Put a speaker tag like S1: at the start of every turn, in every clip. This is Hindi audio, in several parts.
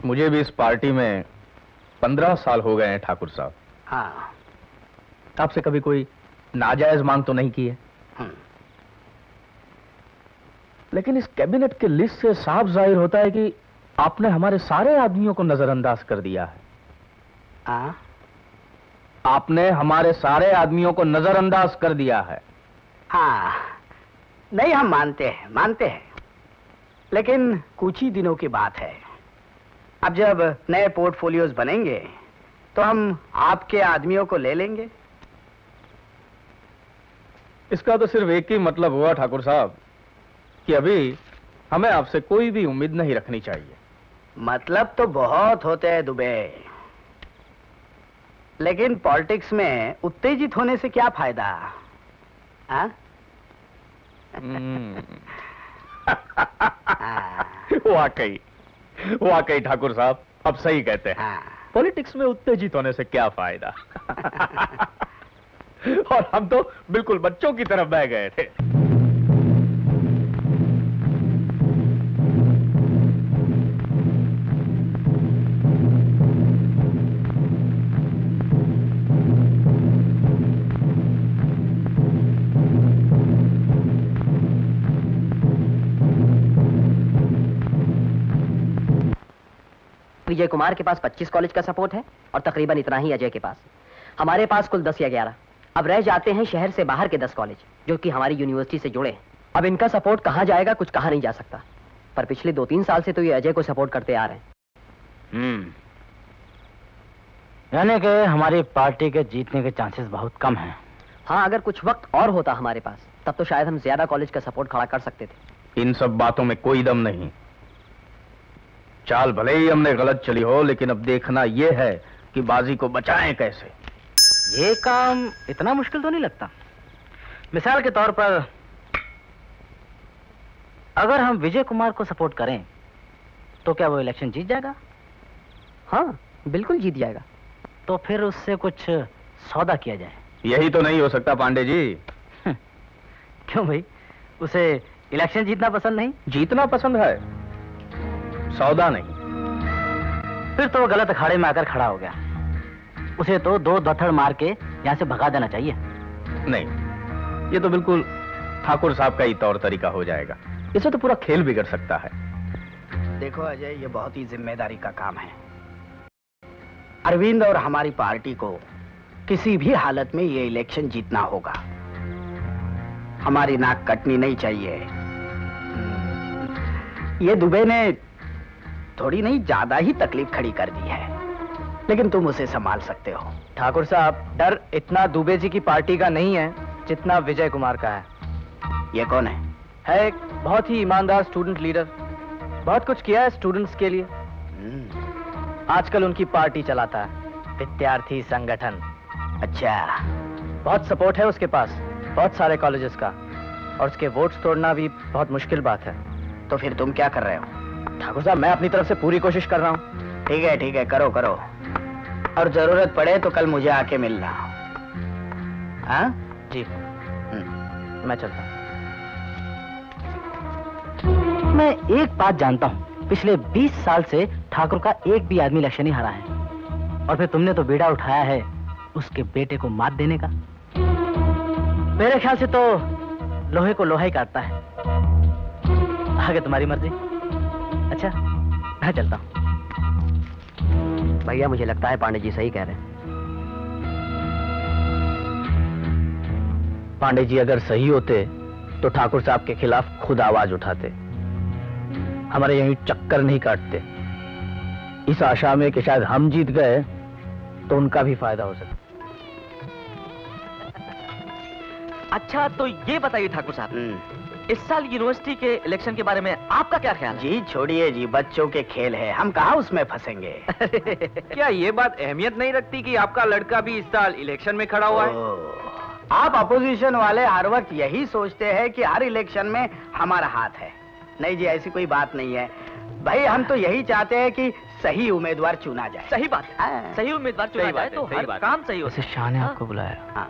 S1: मुझे भी इस पार्टी में 15 साल हो गए हैं ठाकुर साहब।
S2: हाँ।
S1: आपसे कभी कोई नाजायज मांग तो नहीं की है? लेकिन इस कैबिनेट के लिस्ट से साफ जाहिर होता है कि आपने हमारे सारे आदमियों को नजरअंदाज कर दिया है। आपने हमारे सारे आदमियों को नजरअंदाज कर दिया है।
S2: हाँ, नहीं, हम मानते हैं, लेकिन कुछ ही दिनों की बात है। अब जब नए पोर्टफोलियोज बनेंगे तो हम आपके आदमियों को ले लेंगे।
S1: इसका तो सिर्फ एक ही मतलब हुआ ठाकुर साहब कि अभी हमें आपसे कोई भी उम्मीद नहीं रखनी चाहिए।
S2: मतलब तो बहुत होते हैं दुबे, लेकिन पॉलिटिक्स में उत्तेजित होने से क्या फायदा? हाँ?
S1: वाकई ठाकुर साहब, अब सही कहते हैं। पॉलिटिक्स में उत्तेजित होने से क्या फायदा? और हम तो बिल्कुल बच्चों की तरफ बह गए थे।
S3: विजय कुमार के पास 25 कॉलेज का सपोर्ट है और तकरीबन इतना ही अजय के पास। हमारे पास कुल 10 या 11। अब रह जाते हैं शहर से बाहर के 10 कॉलेज जो कि हमारी यूनिवर्सिटी से जुड़े हैं। अब इनका सपोर्ट कहां जाएगा कुछ कहा नहीं जा सकता, पर पिछले 2-3 साल से तो ये अजय को सपोर्ट करते आ रहे हैं।
S4: यानी कि हमारी पार्टी के जीतने के चांसेस बहुत कम हैं।
S3: हाँ, अगर कुछ वक्त और होता हमारे पास तब तो शायद हम ज्यादा कॉलेज का सपोर्ट खड़ा कर सकते थे।
S1: इन सब बातों में कोई दम नहीं। चाल भले ही हमने गलत चली हो, लेकिन अब देखना यह है कि बाजी को बचाएं कैसे।
S4: ये काम इतना मुश्किल तो नहीं लगता। मिसाल के तौर पर अगर हम विजय कुमार को सपोर्ट करें तो क्या वो इलेक्शन जीत जाएगा?
S3: हाँ, बिल्कुल जीत जाएगा।
S4: तो फिर उससे कुछ सौदा किया जाए।
S1: यही तो नहीं हो सकता पांडे जी।
S4: क्यों भाई, उसे इलेक्शन जीतना पसंद नहीं?
S1: जीतना पसंद है, सौदा नहीं।
S4: फिर तो वो गलत अखाड़े में आकर खड़ा हो गया। उसे तो 2 दथड़ मार के यहाँ से भगा देना चाहिए।
S1: नहीं, ये तो बिल्कुल ठाकुर साहब का ही तौर तरीका हो जाएगा। इसे तो पूरा खेल बिगड़ सकता है।
S2: देखो अजय, ये बहुत ही जिम्मेदारी का काम है। अरविंद और हमारी पार्टी को किसी भी हालत में ये इलेक्शन जीतना होगा। हमारी नाक कटनी नहीं चाहिए। ये दुबे ने थोड़ी नहीं ज्यादा ही तकलीफ खड़ी कर दी है, लेकिन तुम उसे संभाल सकते हो।
S5: ठाकुर साहब, डर इतना दुबे जी की पार्टी का नहीं है जितना विजय कुमार का है।
S2: ये कौन है?
S5: है एक बहुत ही ईमानदार स्टूडेंट लीडर, बहुत कुछ किया है स्टूडेंट्स के लिए। आजकल उनकी पार्टी चलाता है, विद्यार्थी संगठन।
S2: अच्छा,
S5: बहुत सपोर्ट है उसके पास, बहुत सारे कॉलेजेस का, और उसके वोट्स तोड़ना भी बहुत मुश्किल बात है।
S2: तो फिर तुम क्या कर रहे हो?
S5: ठाकुर साहब, मैं अपनी तरफ से पूरी कोशिश कर रहा हूँ।
S2: ठीक है, करो करो, और जरूरत पड़े तो कल मुझे आके मिलना। हाँ
S5: जी, मैं चलता हूँ।
S4: मैं एक बात जानता हूँ, पिछले 20 साल से ठाकुर का एक भी आदमी इलेक्शन नहीं हारा है, और फिर तुमने तो बेड़ा उठाया है उसके बेटे को मात देने का। मेरे ख्याल से तो लोहे को लोहा ही काटता है। आगे तुम्हारी मर्जी। अच्छा, मैं चलता हूँ।
S3: भैया, मुझे लगता है पांडे जी सही कह रहे हैं।
S4: पांडे जी अगर सही होते तो ठाकुर साहब के खिलाफ खुद आवाज उठाते, हमारे यहीं चक्कर नहीं काटते, इस आशा में कि शायद हम जीत गए तो उनका भी फायदा हो सके।
S6: अच्छा, तो ये बताइए ठाकुर साहब, इस साल यूनिवर्सिटी के इलेक्शन के बारे में आपका क्या ख्याल है?
S2: जी छोड़िए जी, बच्चों के खेल है, हम कहाँ उसमें फंसेंगे।
S5: क्या ये बात अहमियत नहीं रखती कि आपका लड़का भी इस साल इलेक्शन में खड़ा हुआ है?
S2: आप अपोजिशन वाले हर वक्त यही सोचते हैं कि हर इलेक्शन में हमारा हाथ है। नहीं जी, ऐसी कोई बात नहीं है भाई। हम तो यही चाहते हैं कि सही उम्मीदवार चुना जाए।
S6: सही बात है, सही उम्मीदवार चुना जाए तो हर काम सही हो।
S4: शाह ने आपको बुलाया।
S2: हाँ,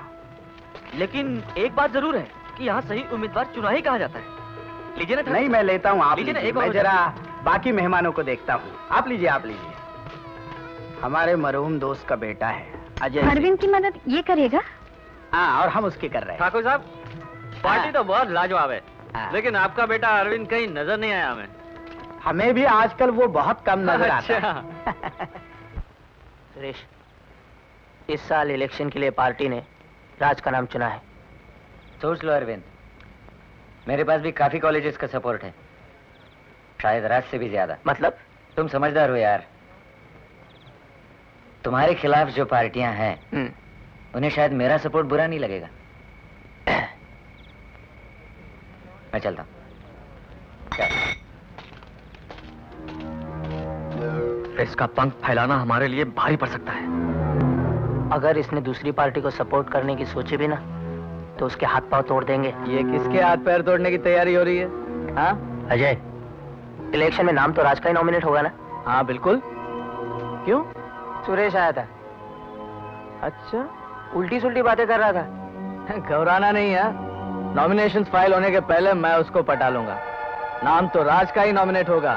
S6: लेकिन एक बात जरूर है कि यहाँ सही उम्मीदवार चुना ही कहा जाता है। लीजिए ना।
S2: नहीं, मैं लेता हूँ, आप
S6: लीजिए ना,
S2: लीजिए।
S6: एक
S2: मैं
S6: और
S2: जरा बाकी मेहमानों को देखता हूँ। आप लीजिए, आप लीजिए। हमारे मरहूम दोस्त का बेटा है अजय।
S7: अरविंद की मदद ये करेगा?
S2: हाँ, और हम उसकी कर रहे हैं।
S5: ठाकुर साहब, पार्टी तो बहुत लाजवाब है,
S2: लेकिन
S5: आपका बेटा अरविंद कहीं नजर नहीं आया हमें।
S2: हमें भी आजकल वो बहुत कम नजर आता है।
S4: सुरेश, इस साल इलेक्शन के लिए पार्टी ने राज का नाम चुना है।
S8: सोच लो अरविंद, मेरे पास भी काफी कॉलेजेस का सपोर्ट है, शायद राज से भी ज्यादा।
S4: मतलब?
S8: तुम समझदार हो यार। तुम्हारे खिलाफ जो पार्टियां हैं उन्हें शायद मेरा सपोर्ट बुरा नहीं लगेगा। मैं चलता हूं।
S5: इसका पंख फैलाना हमारे लिए भारी पड़ सकता है।
S4: अगर इसने दूसरी पार्टी को सपोर्ट करने की सोचे भी ना, तो उसके हाथ पांव तोड़ देंगे।
S5: ये किसके हाथ पैर तोड़ने की तैयारी हो रही है?
S4: हाँ अजय, इलेक्शन में नाम तो राज का ही नॉमिनेट होगा ना?
S5: हाँ बिल्कुल। क्यों?
S4: सुरेश आया था।
S5: अच्छा,
S4: उल्टी सुल्टी बातें कर रहा था।
S5: घबराना नहीं है, नॉमिनेशन फाइल होने के पहले मैं उसको पटा लूंगा। नाम तो राज का ही नॉमिनेट होगा।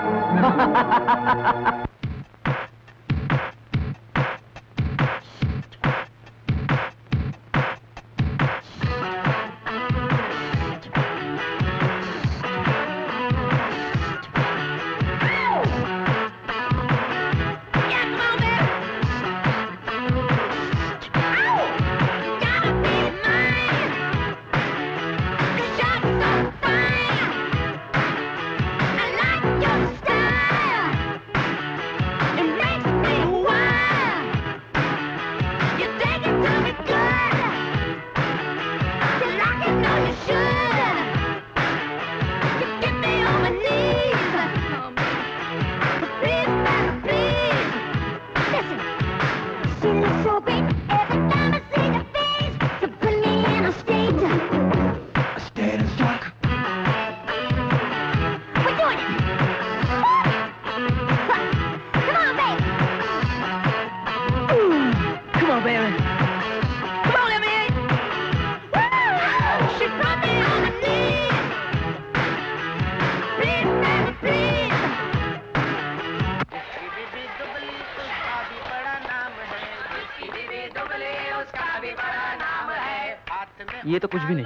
S5: ये तो कुछ भी नहीं।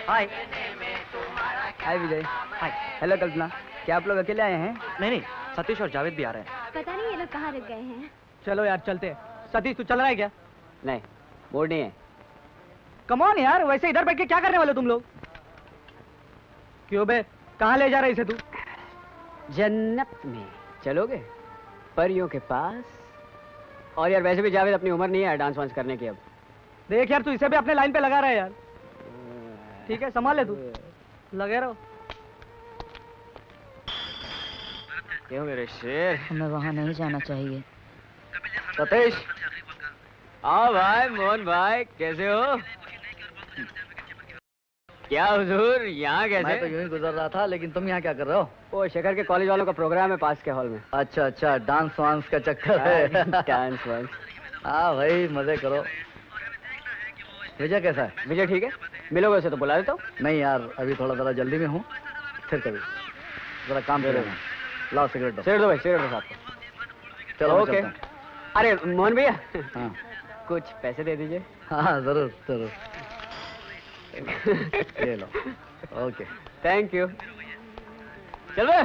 S9: हाय हाय विजय। हाय हेलो कल्पना, क्या आप लोग अकेले आए हैं?
S5: नहीं नहीं, सतीश और जावेद भी आ रहे हैं।
S7: पता नहीं ये लोग कहाँ रुक गए हैं।
S9: चलो यार चलते। सतीश तू चल रहा है क्या?
S4: नहीं, मूड नहीं है।
S9: कम ऑन यार, वैसे इधर बैठ के क्या करने वाले तुम लोग? क्यों बे, कहाँ ले जा रहे इसे तू?
S4: जन्नत में चलोगे, परियों के पास। और यार वैसे भी जावेद अपनी उम्र नहीं है डांस वांस करने की अब।
S9: देख यार, तू इसे भी अपने लाइन पे लगा रहा है यार। ठीक है, संभाल ले तू, लगे रहो।
S5: क्यों मेरे शेर?
S7: हमें वहाँ नहीं जाना चाहिए।
S5: सतीश, आओ भाई। मोहन भाई, कैसे हो? क्या हुजूर, यहाँ कैसे?
S8: मैं तो यूं ही गुजर रहा था, लेकिन तुम यहाँ क्या कर रहे हो?
S4: वो शेखर के कॉलेज वालों का प्रोग्राम है पास के हॉल में।
S8: अच्छा अच्छा, डांस वांस का चक्कर है।
S4: डांस वांस।
S8: हाँ भाई, मजे करो। विजय कैसा है?
S4: विजय ठीक है, मिलोगे उसे तो बुला देता हूँ।
S8: नहीं यार, अभी थोड़ा ज़रा जल्दी में हूँ, फिर कभी जरा काम दे रहे हैं। लाओ सिगरेट दो।
S4: सिगरेट दो भाई, सिगरेट दो साथ में।
S8: चलो
S4: ओके। अरे मोहन भैया,
S8: हाँ
S4: कुछ पैसे दे दीजिए।
S8: हाँ, जरूर जरूर। ये लो। Okay,
S4: thank you. चल बे।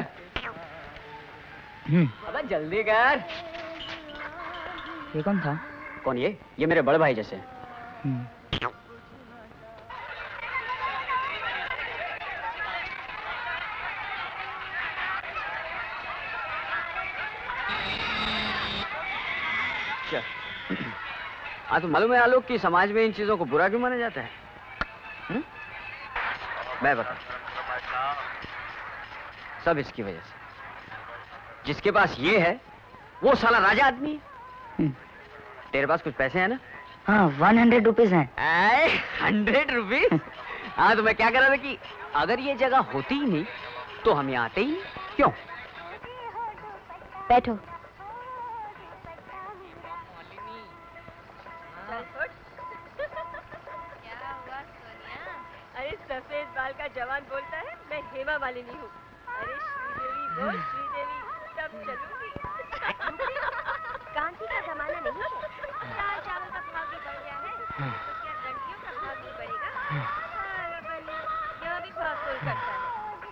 S4: अबे जल्दी कर।
S7: ये कौन था?
S4: कौन? ये मेरे बड़े भाई जैसे। हाँ, तो मालूम है आलोक कि समाज में इन चीजों को बुरा क्यों माना जाता है? मैं बता। सब इसकी वजह से। जिसके पास ये है वो साला राजा आदमी है। तेरे पास कुछ पैसे हैं ना?
S7: हाँ, 100 रुपीज हैं।
S4: 100 रुपीज? हाँ, तो मैं क्या कर रहा था कि अगर ये जगह होती ही नहीं तो हम यहाँ आते ही नहीं। क्यों?
S7: बैठो।
S10: तेज बाल का जवान बोलता है मैं हेमा मालिनी हूँ। अरे श्रीदेवी बोल श्रीदेवी, तब चलूंगी। कांति का जमाना नहीं है, दाल चावल का भाव भी बढ़ गया है, तो क्या रंगियों का भाव नहीं बढ़ेगा? यह भी भाव तोल करता है।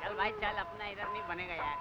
S11: चल भाई चल, अपना इधर नहीं बनेगा यार।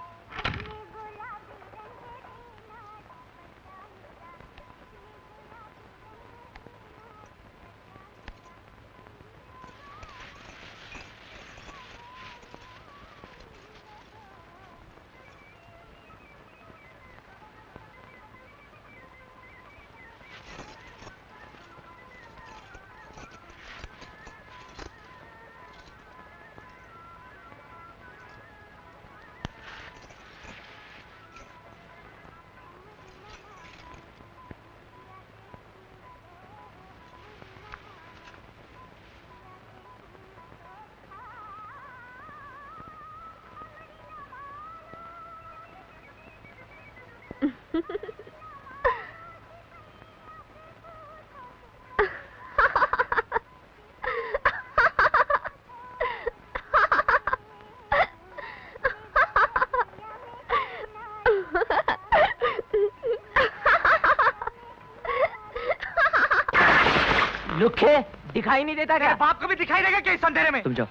S3: लुखे दिखाई नहीं देता क्या?
S1: बाप को भी दिखाई देगा क्या इस अंधेरे में?
S3: तुम जाओ,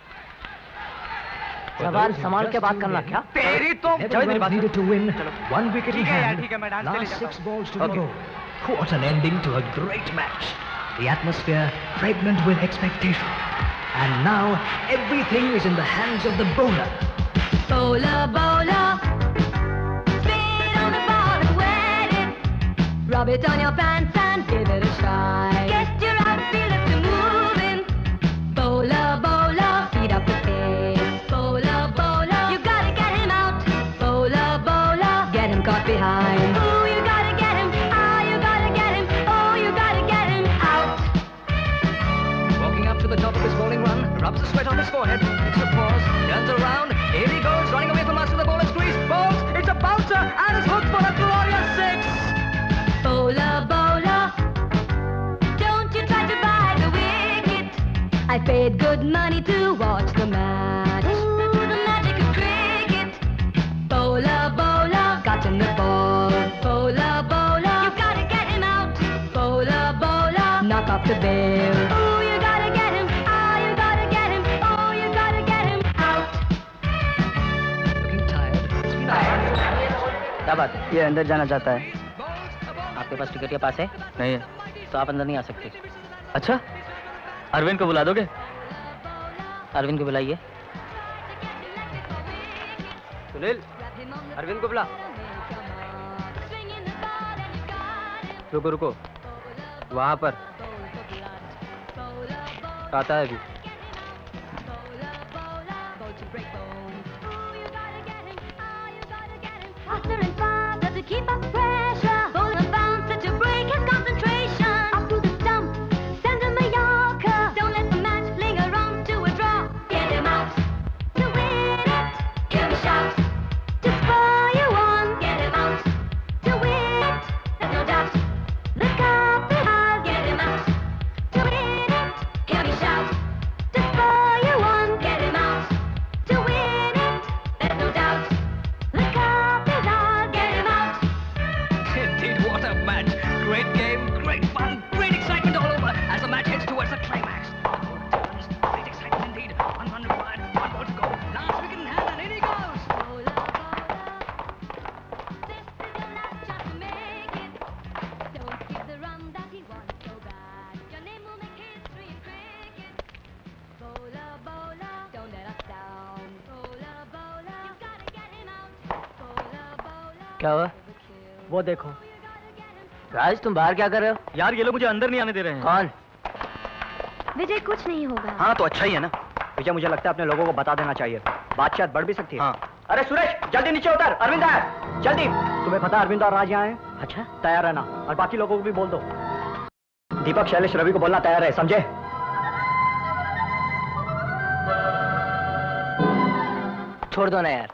S3: जबान संभाल के बात करना। क्या
S1: तेरी तो
S12: needed to win. One wicket in hand.
S1: ठीक है, मैं डांस के लिए
S12: Last
S1: जाता
S12: 6 balls to go. What an ending to a great match. The atmosphere pregnant with expectation. And now everything is in the hands of the bowler.
S13: Bowler, bowler, spin on the ball and wet it. Rub it on your pants and give it a try. Get your outfielder to moving. Bowler, bowler, speed up the pace. Bowler, bowler, you gotta get him out. Bowler, bowler, get him caught behind. Ooh, you gotta get him. Ah, you gotta get him. Oh, you gotta get him out.
S12: Walking up to the top of his bowling run, rubs the sweat on his forehead, takes a pause, turns around, here he goes, running away from us with the ball at squeeze, balls, it's a bouncer, and it's hooked for a glorious 6!
S13: Bowler, bowler, don't you try to buy the wicket. I paid good money to watch the match. Ooh, the magic of cricket. Bowler, bowler, got him the ball. Bowler, bowler, you gotta get him out. Bowler, bowler, knock off the bail. Ooh, you gotta get him. Ah, you gotta get him. Oh, you gotta get him out.
S12: Looking tired.
S3: क्या बात है?
S9: ये अंदर जाना चाहता है।
S3: आपके पास टिकट के पास है?
S1: नहीं है।
S3: तो आप अंदर नहीं आ सकते।
S1: अच्छा, अरविंद को बुला दोगे?
S3: अरविंद को बुलाइए।
S9: सुनील, अरविंद को बुला। रुको रुको, वहाँ पर आता है अभी।
S13: Faster and faster to keep up pressure. Bowler and bouncer to break his concentration. Up to the stump, send him a Yorker. Don't let the match linger on to a draw. Get him out to win it. Hear me shout to spur you on. Get him out to win it. There's no doubt. Look out the ball. Get him out to win it. Hear me shout to spur you on. Get him out to win it. There's no doubt. Look out the ball. Get him out.
S12: Indeed, what a match! Great game, great fun, great excitement all over as the match heads towards the climax. Great excitement indeed. One run required, one ball to go. Last wicket in hand, and in he goes.
S13: Bowler, bowler, this is your last chance to make it. Don't skip the run that he wants so bad. Your name will make history in cricket. Bowler, bowler, don't let us down. Bowler, bowler, you gotta get him out. Bowler, bowler,
S3: क्या हुआ?
S9: वो देखो।
S3: राज, तुम बाहर क्या कर रहे हो?
S1: यार ये लोग मुझे अंदर नहीं आने दे रहे हैं।
S3: कौन?
S7: विजय, कुछ नहीं होगा।
S9: हाँ तो अच्छा ही है ना। भैया मुझे लगता है अपने लोगों को बता देना चाहिए, बात शायद बढ़ भी सकती है। हाँ। अरे सुरेश, जल्दी नीचे उतर, अरविंद आया, जल्दी। तुम्हें पता है अरविंद और राज यहाँ हैं?
S3: अच्छा,
S9: तैयार रहना, और बाकी लोगों को भी बोल दो। दीपक, शैलेश, रवि को बोलना तैयार है, समझे?
S3: छोड़ दो ना यार।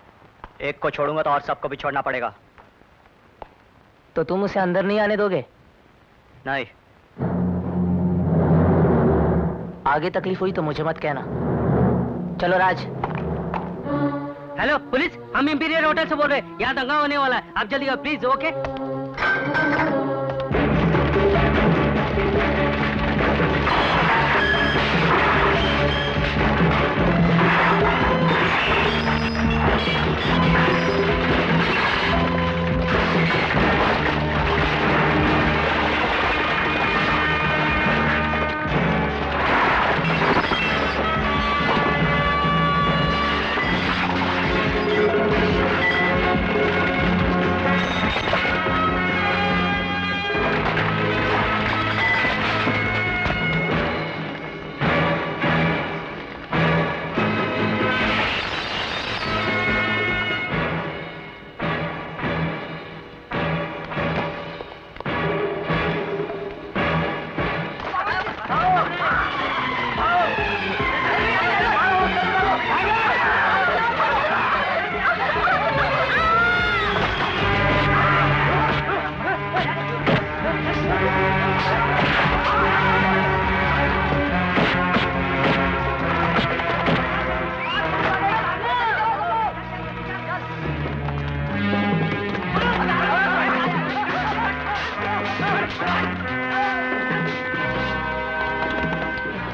S9: एक को छोड़ूंगा तो और सबको भी छोड़ना पड़ेगा।
S3: तो तुम उसे अंदर नहीं आने दोगे?
S9: नहीं।
S3: आगे तकलीफ हुई तो मुझे मत कहना। चलो राज।
S11: हेलो पुलिस, हम इंपीरियल होटल से बोल रहे हैं। यहाँ दंगा होने वाला है, आप जल्दी आओ प्लीज। ओके।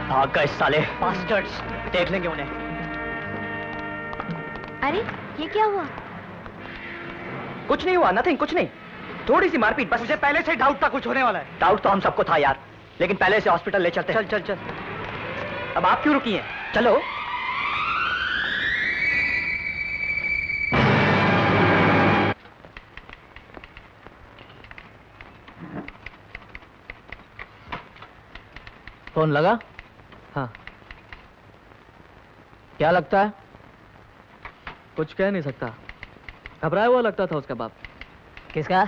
S9: भाग गए साले बास्टर्ड्स, देख लेंगे उन्हें।
S7: अरे ये क्या हुआ?
S9: कुछ नहीं हुआ, नथिंग, कुछ नहीं, थोड़ी सी मारपीट बस। मुझे पहले से डाउट था कुछ होने वाला है। डाउट तो हम सबको था यार, लेकिन पहले से हॉस्पिटल ले चलते। चल चल चल। अब आप क्यों रुकी हैं? चलो।
S1: फोन लगा?
S5: हाँ।
S1: क्या लगता है?
S5: कुछ कह नहीं सकता, घबराया हुआ लगता था उसका बाप।
S3: किसका?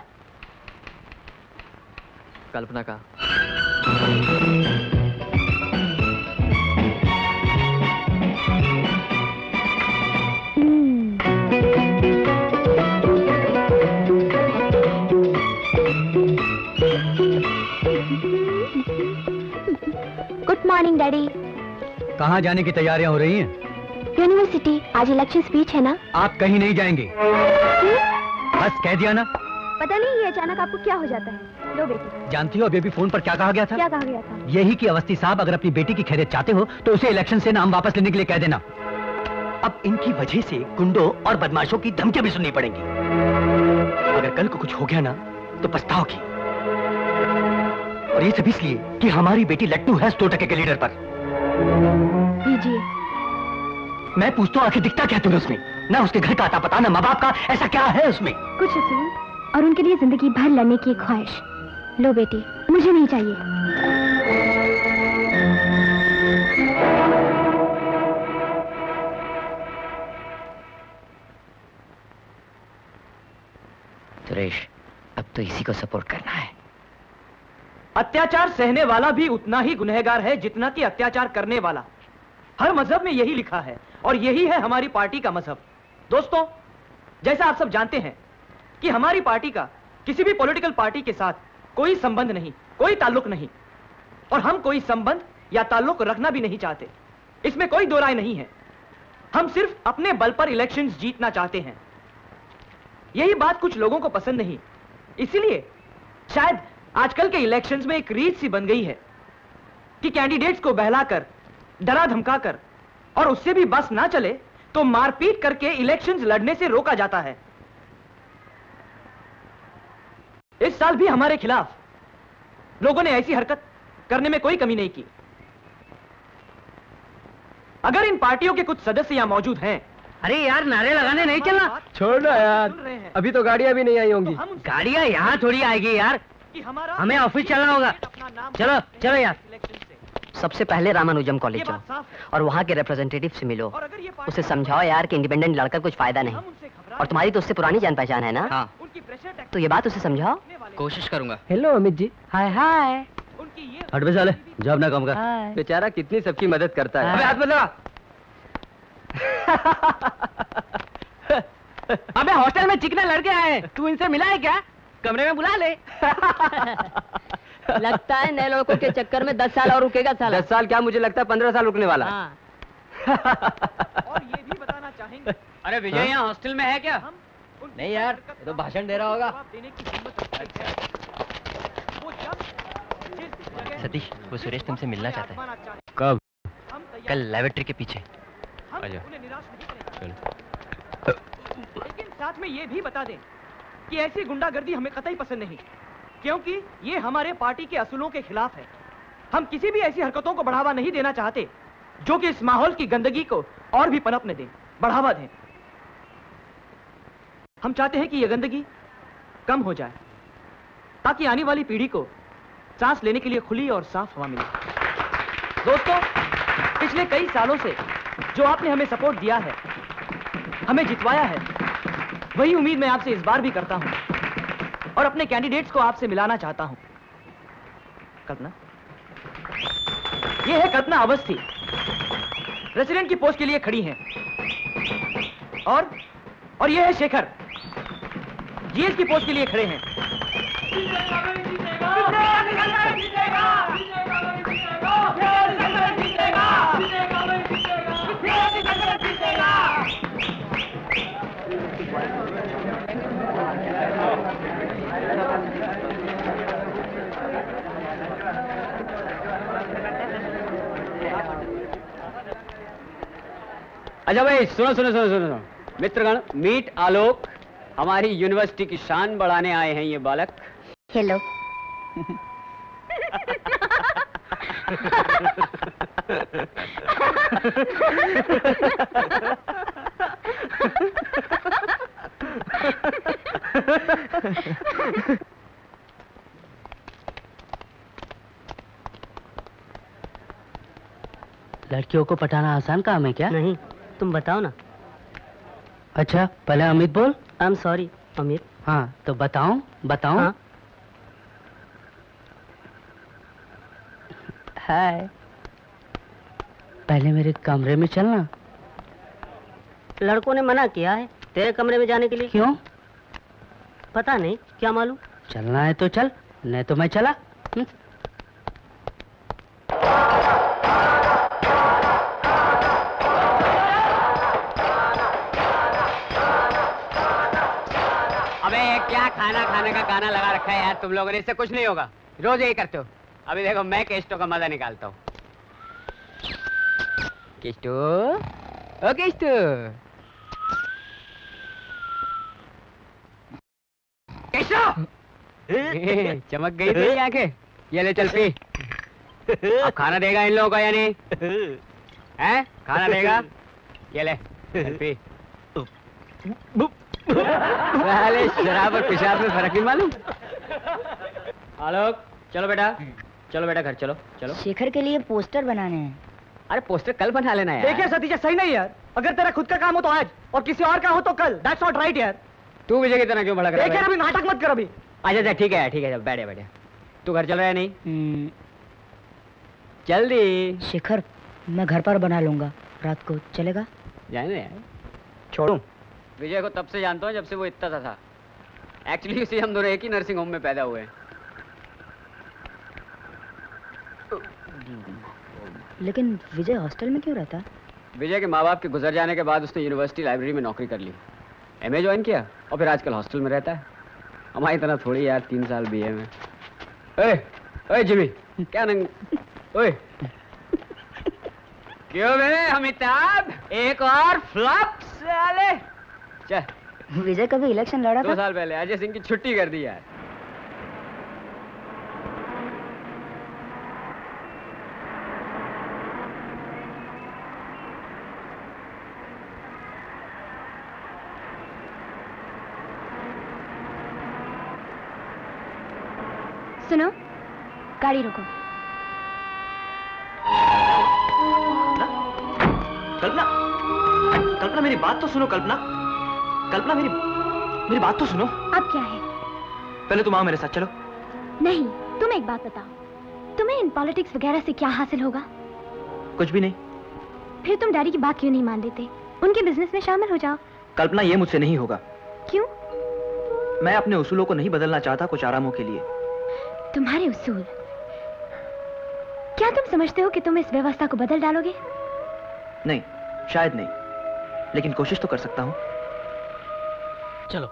S5: कल्पना का।
S7: Good morning daddy.
S14: कहाँ जाने की तैयारियां हो रही हैं?
S7: यूनिवर्सिटी, आज इलेक्शन स्पीच है ना।
S14: आप कहीं नहीं जाएंगे। बस कह दिया ना।
S7: पता नहीं ये अचानक आपको क्या हो जाता है। लो बेटी।
S14: जानती हो बेबी फोन पर क्या कहा गया था?
S7: क्या कहा गया था?
S14: यही कि अवस्थी साहब अगर अपनी बेटी की खैरियत चाहते हो तो उसे इलेक्शन से नाम वापस लेने के लिए कह देना। अब इनकी वजह से गुंडों और बदमाशों की धमकियां भी सुननी पड़ेंगी। अगर कल को कुछ हो गया ना तो पछताओगी। और ये सब इसलिए कि हमारी बेटी लट्टू है 100 टके के लीडर पर।
S7: लीजिए।
S14: मैं पूछता हूँ आखिर दिखता क्या तुम्हें उसमें? ना उसके घर का आता पता, ना माँ बाप का, ऐसा क्या है उसमें?
S7: कुछ असूल और उनके लिए जिंदगी भर लड़ने की एक ख्वाहिश। लो बेटी, मुझे नहीं चाहिए।
S8: सुरेश, अब तो इसी को सपोर्ट करना है।
S9: अत्याचार सहने वाला भी उतना ही गुनहगार है जितना कि अत्याचार करने वाला। हर मजहब में यही लिखा है और यही है हमारी पार्टी का मजहब। दोस्तों, जैसा आप सब जानते हैं कि हमारी पार्टी का किसी भी पॉलिटिकल पार्टी के साथ कोई संबंध नहीं, कोई ताल्लुक नहीं, और हम कोई संबंध या ताल्लुक रखना भी नहीं चाहते। इसमें कोई दो राय नहीं है। हम सिर्फ अपने बल पर इलेक्शंस जीतना चाहते हैं। यही बात कुछ लोगों को पसंद नहीं, इसीलिए शायद आजकल के इलेक्शंस में एक रीत सी बन गई है कि कैंडिडेट्स को बहलाकर, डरा धमकाकर और उससे भी बस ना चले तो मारपीट करके इलेक्शंस लड़ने से रोका जाता है। इस साल भी हमारे खिलाफ लोगों ने ऐसी हरकत करने में कोई कमी नहीं की। अगर इन पार्टियों के कुछ सदस्य यहाँ मौजूद हैं।
S11: अरे यार, नारे लगाने नहीं चलना।
S1: छोड़ना यार, अभी तो गाड़ियां भी नहीं आई होंगी।
S11: गाड़ियां यहाँ थोड़ी आएगी यार, हमें ऑफिस चलना होगा। चलो चलो यार।
S3: सबसे पहले रामानुजम कॉलेज जाओ और वहाँ के रिप्रेजेंटेटिव से मिलो। उसे समझाओ यार कि इंडिपेंडेंट लड़कर कुछ फायदा नहीं, और तुम्हारी तो उससे पुरानी जान पहचान है ना।
S11: हाँ।
S3: तो ये बात उसे समझाओ।
S11: कोशिश करूंगा।
S1: हेलो अमित जी।
S3: हाय हाय।
S14: हट बे साले, जा अपना काम कर।
S1: बेचारा कितनी सबकी मदद करता है।
S11: अबे हाथ मत लगा। अबे हॉस्टल में चिकने लड़के आए हैं, तू इनसे मिला है क्या? कमरे में बुला ले।
S3: लगता है नए लड़कों के चक्कर में 10 साल और रुकेगा साला।
S1: 10 साल क्या, मुझे लगता है 15 साल रुकने वाला।
S3: हाँ।
S11: अरे विजय यहाँ हॉस्टल में है क्या?
S5: नहीं यार, ये तो भाषण दे रहा होगा।
S15: सतीश, वो सुरेश तुमसे मिलना चाहता है।
S5: कब?
S15: कल लैबोरेटरी के पीछे।
S5: आजा।
S9: चलो। लेकिन साथ में ये भी बता दें कि ऐसी गुंडागर्दी हमें कतई पसंद नहीं, क्योंकि ये हमारे पार्टी के असूलों के खिलाफ है। हम किसी भी ऐसी हरकतों को बढ़ावा नहीं देना चाहते जो कि इस माहौल की गंदगी को और भी पनपने दें, बढ़ावा दें। हम चाहते हैं कि यह गंदगी कम हो जाए ताकि आने वाली पीढ़ी को सांस लेने के लिए खुली और साफ हवा मिले। दोस्तों, पिछले कई सालों से जो आपने हमें सपोर्ट दिया है, हमें जितवाया है, वही उम्मीद मैं आपसे इस बार भी करता हूं और अपने कैंडिडेट्स को आपसे मिलाना चाहता हूं। कल्पना, यह है कल्पना अवस्थी, प्रेसिडेंट की पोस्ट के लिए खड़ी हैं। और यह है शेखर, जीएस की पोस्ट के लिए खड़े हैं।
S11: अच्छा भाई, सुनो। मित्रगण, मीट आलोक, हमारी यूनिवर्सिटी की शान बढ़ाने आए हैं ये बालक।
S7: हेलो।
S4: लड़कियों को पटाना आसान काम है क्या?
S11: नहीं, तुम बताओ ना।
S4: अच्छा, पहले अमित बोल।
S11: आई एम सॉरी अमित।
S4: हाँ, तो बताऊं?
S11: हाँ।
S4: हाय, पहले मेरे कमरे में चलना।
S11: लड़कों ने मना किया है तेरे कमरे में जाने के लिए।
S4: क्यों?
S11: पता नहीं, क्या मालूम।
S4: चलना है तो चल, नहीं तो मैं चला।
S11: अबे क्या खाने का गाना लगा रखा है यार तुम लोगों ने, इससे कुछ नहीं होगा। रोज यही करते हो। अभी देखो मैं केस्टो का मजा निकालता हूँ। केस्टो, ओ केस्टो। केस्टो! चमक गई तेरी आंखें। ये ले चल पी। अब खाना देगा इन लोगों को या नहीं? हैं? खाना देगा? ये ले चल पी। साले शराब और पेशाब में फर्क नहीं मालूम। आलोक, चलो बेटा घर चलो।
S7: शेखर के लिए पोस्टर बनाने हैं।
S11: अरे पोस्टर कल बना लेना यार।
S9: देखिए सतीश, सही नहीं यार। अगर तेरा खुद का काम हो तो आज, और किसी और का हो तो कल। दैट्स नॉट राइट यार।
S11: तू विजय की तरह क्यों भड़क रहा है?
S9: देखिए अभी नाटक मत कर अभी।
S11: अच्छा ठीक है, बैठ। तू घर चल रहा है नहीं? जल्दी।
S7: शेखर, मैं घर पर बना लूंगा, रात को चलेगा?
S11: जाने यार। छोड़ू। विजय को तब से जानता हूँ जब से वो इतना सा था। एक्चुअली उसी हम दोनों एक ही नर्सिंग होम में पैदा हुए हैं।
S7: लेकिन विजय हॉस्टल में क्यों रहता?
S11: विजय के माँ बाप के गुजर जाने के बाद उसने यूनिवर्सिटी लाइब्रेरी में नौकरी कर ली, एमए ज्वाइन किया और फिर आजकल हॉस्टल में रहता है। हमारी तरह थोड़ी यार, 3 साल बीए में। ओए जिमी, क्या नंग? ओए क्यों बे अमिताभ, एक और फ्लॉप साले। चल।
S7: विजय कभी इलेक्शन लड़ा था?
S11: 2 साल पहले अजय सिंह की छुट्टी कर दी यार।
S7: सुनो, गाड़ी रोको।
S9: कल्पना मेरी बात तो सुनो। कल्पना मेरी बात तो सुनो।
S7: अब क्या है?
S9: पहले तुम आओ मेरे साथ, चलो।
S7: नहीं, तुम एक बात बताओ, तुम्हें इन पॉलिटिक्स वगैरह से क्या हासिल होगा?
S9: कुछ भी नहीं।
S7: फिर तुम डैडी की बात क्यों नहीं मान देते? उनके बिजनेस में शामिल हो जाओ।
S9: कल्पना, ये मुझसे नहीं होगा।
S7: क्यों?
S9: मैं अपने उसूलों को नहीं बदलना चाहता कुछ आरामों के लिए।
S7: तुम्हारे उसूल? क्या तुम समझते हो कि तुम इस व्यवस्था को बदल डालोगे?
S9: नहीं, शायद नहीं।
S6: लेकिन कोशिश तो कर सकता हूँ।
S14: चलो।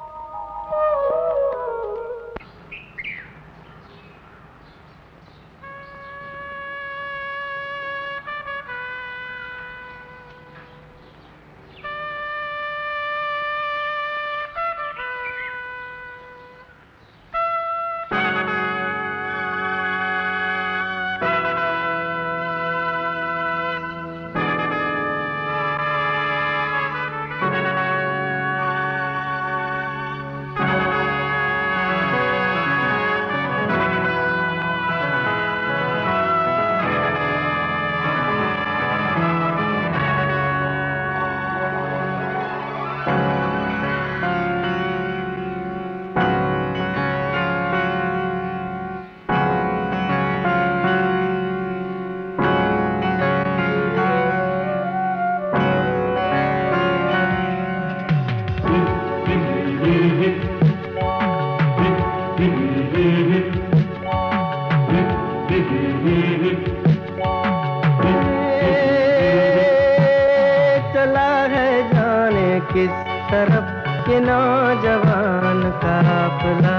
S16: चला है जाने किस तरफ ये नौजवान काफिला,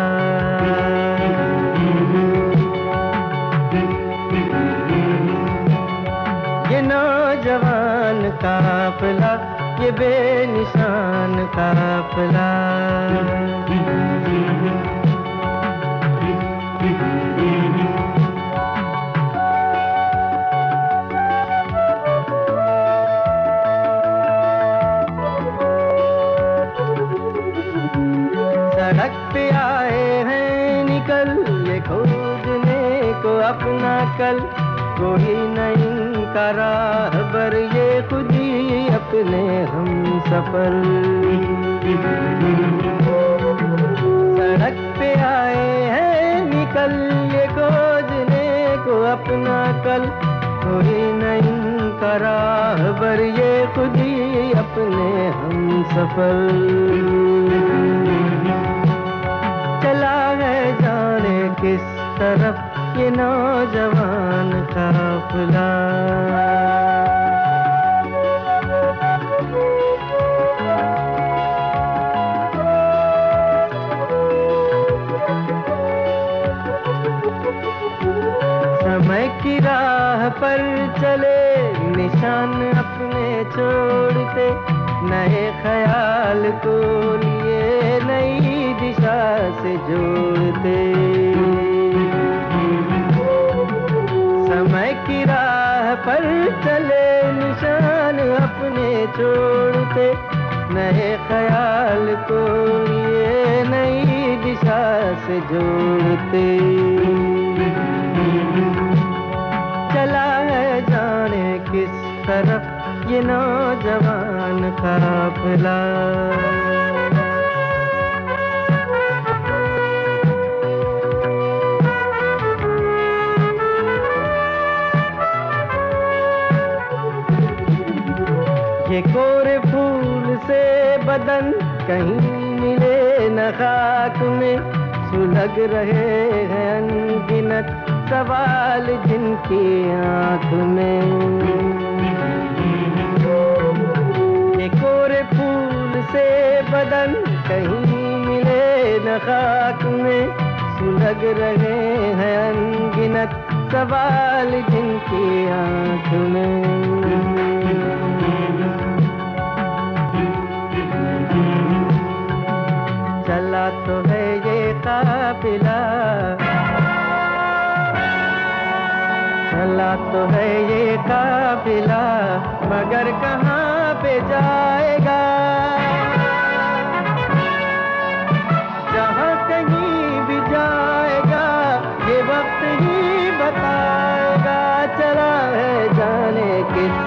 S16: ये नौजवान काफिला, ये बेनिशान काफिला। सड़क पे आए हैं निकल ये खोजने को अपना कल, कोई नहीं का राहबर ये खुद ही अपने हम सफर। सड़क पे आए हैं निकल ये खोजने को अपना कल, कोई नहीं का राहबर ये खुद ही अपने हम सफर। चला है जाने किस तरफ ये नौजवान काफिला। समय की राह पर चले निशान अपने छोड़ते, नए ख्याल को लिए नई दिशा से जोड़ते। समय की राह पर चले निशान अपने छोड़ते, नए ख्याल को लिए नई दिशा से जोड़ते। चला है जाने किस तरफ ये नौजवान काफिला। ये कोरे फूल से बदन कहीं मिले न खाक में, सुलग रहे हैं अनगिनत सवाल जिनकी आंख में। ये कोरे फूल से बदन कहीं मिले न खाक में, सुलग रहे हैं अनगिनत सवाल जिनकी आंख में। चला तो है ये काफिला, चला तो है ये काफिला, मगर कहाँ पे जाएगा। जहाँ कहीं भी जाएगा ये वक्त ही बताएगा। चला है जाने किस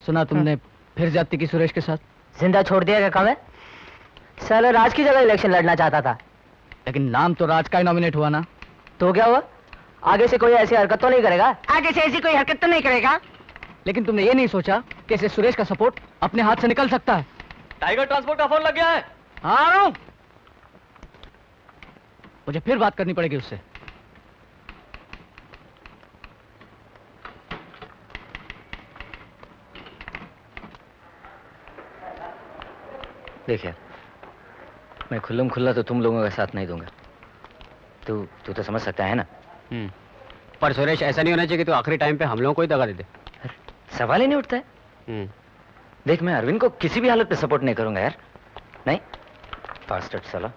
S14: सुना तुमने फिर ज्यादती की सुरेश के साथ?
S3: जिंदा छोड़ दिया क्या? कब है? साला राज की जगह इलेक्शन लड़ना चाहता था।
S14: लेकिन नाम तो राज का ही नॉमिनेट हुआ ना।
S3: तो क्या हुआ? आगे से कोई ऐसी हरकत तो नहीं करेगा? आगे से ऐसी कोई हरकत तो नहीं करेगा।
S14: लेकिन तुमने ये नहीं सोचा कि इसे सुरेश का सपोर्ट अपने हाथ से निकल सकता है।
S6: टाइगर ट्रांसपोर्ट का फोन लग गया है।
S14: हाँ आ रहा हूं। मुझे फिर बात करनी पड़ेगी उससे।
S8: देखिए, मैं खुल्लम खुल्ला तो तुम लोगों का साथ नहीं दूंगा। तू तो समझ सकता है ना।
S11: पर सुरेश, ऐसा नहीं होना चाहिए कि तू आखिरी टाइम पे हम लोगों को ही दगा दे दे।
S8: सवाल ही नहीं उठता है। देख, मैं अरविंद को किसी भी हालत पे सपोर्ट नहीं करूंगा यार। नहीं, फास्टर साला।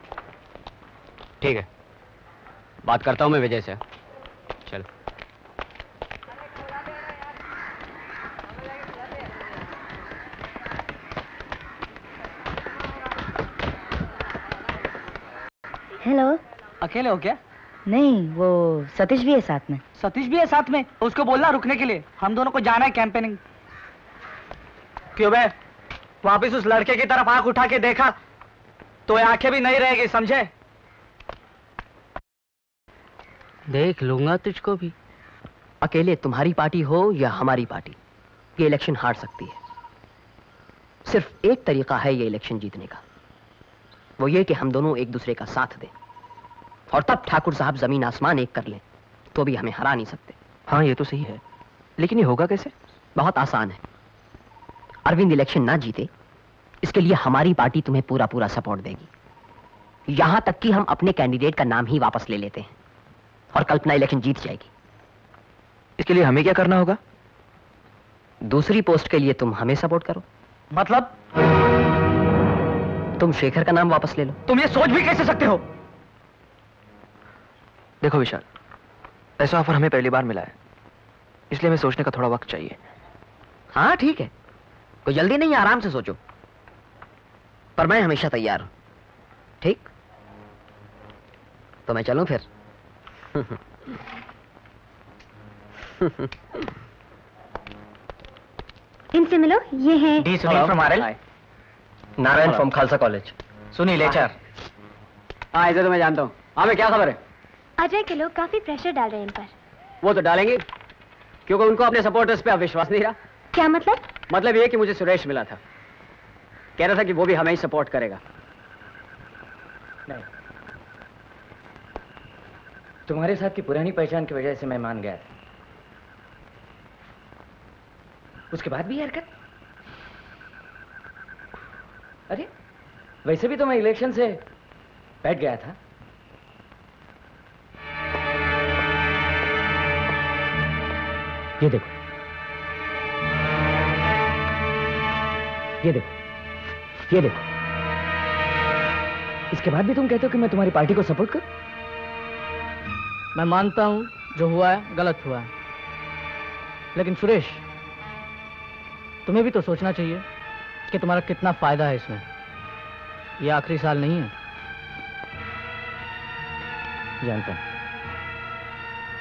S11: ठीक है, बात करता हूं मैं विजय से। चल।
S17: हेलो।
S9: अकेले हो क्या?
S17: नहीं, वो सतीश भी है साथ में।
S9: सतीश भी है साथ में? उसको बोलना रुकने के लिए। हम दोनों को जाना है कैंपेनिंग। क्यों बे? वापिस उस लड़के की तरफ आंख उठा के देखा तो ये आंखें भी नहीं रहेगी, समझे?
S3: देख लूंगा तुझको भी। अकेले तुम्हारी पार्टी हो या हमारी पार्टी, ये इलेक्शन हार सकती है। सिर्फ एक तरीका है ये इलेक्शन जीतने का, वो ये कि हम दोनों एक दूसरे का साथ दें, और तब ठाकुर साहब जमीन आसमान एक कर लें तो भी हमें हरा नहीं सकते।
S15: हाँ ये तो सही है, लेकिन ये होगा कैसे?
S3: बहुत आसान है। अरविंद इलेक्शन ना जीते इसके लिए हमारी पार्टी तुम्हें पूरा पूरा सपोर्ट देगी। यहां तक कि हम अपने कैंडिडेट का नाम ही वापस ले लेते हैं और कल्पना इलेक्शन जीत जाएगी।
S15: इसके लिए हमें क्या करना होगा?
S3: दूसरी पोस्ट के लिए तुम हमें सपोर्ट करो।
S9: मतलब?
S3: तुम शेखर का नाम वापस ले लो।
S9: तुम ये सोच भी कैसे सकते हो?
S15: देखो विशाल, ऐसा ऑफर हमें पहली बार मिला है, इसलिए हमें सोचने का थोड़ा वक्त चाहिए।
S3: हाँ ठीक है, कोई जल्दी नहीं है, आराम से सोचो। पर मैं हमेशा तैयार हूं। ठीक, तो मैं चलूं फिर?
S7: इनसे मिलो, ये है
S5: D Sunil from RL,
S8: Narayan from Khalsa college.
S5: Sunil HR.
S11: हाँ, इसे तो मैं जानता हूँ। हाँ, मैं क्या खबर है?
S7: अजय के लोग काफी प्रेशर डाल रहे हैं इन पर।
S11: वो तो डालेंगे, क्योंकि उनको अपने सपोर्टर्स पे अब विश्वास नहीं रहा।
S7: क्या मतलब?
S11: मतलब ये कि मुझे सुरेश मिला था, कह रहा था कि वो भी हमें ही सपोर्ट करेगा।
S8: नहीं, तुम्हारे साथ की पुरानी पहचान की वजह से मैं मान गया था। उसके बाद भी हरकत? अरे वैसे भी तो मैं इलेक्शन से बैठ गया था। ये देखो, ये देखो, ये देखो। इसके बाद भी तुम कहते हो कि मैं तुम्हारी पार्टी को सपोर्ट करूं?
S14: मैं मानता हूं जो हुआ है गलत हुआ है, लेकिन सुरेश तुम्हें भी तो सोचना चाहिए कि तुम्हारा कितना फायदा है इसमें। ये आखिरी साल नहीं है।
S8: जानता हूं,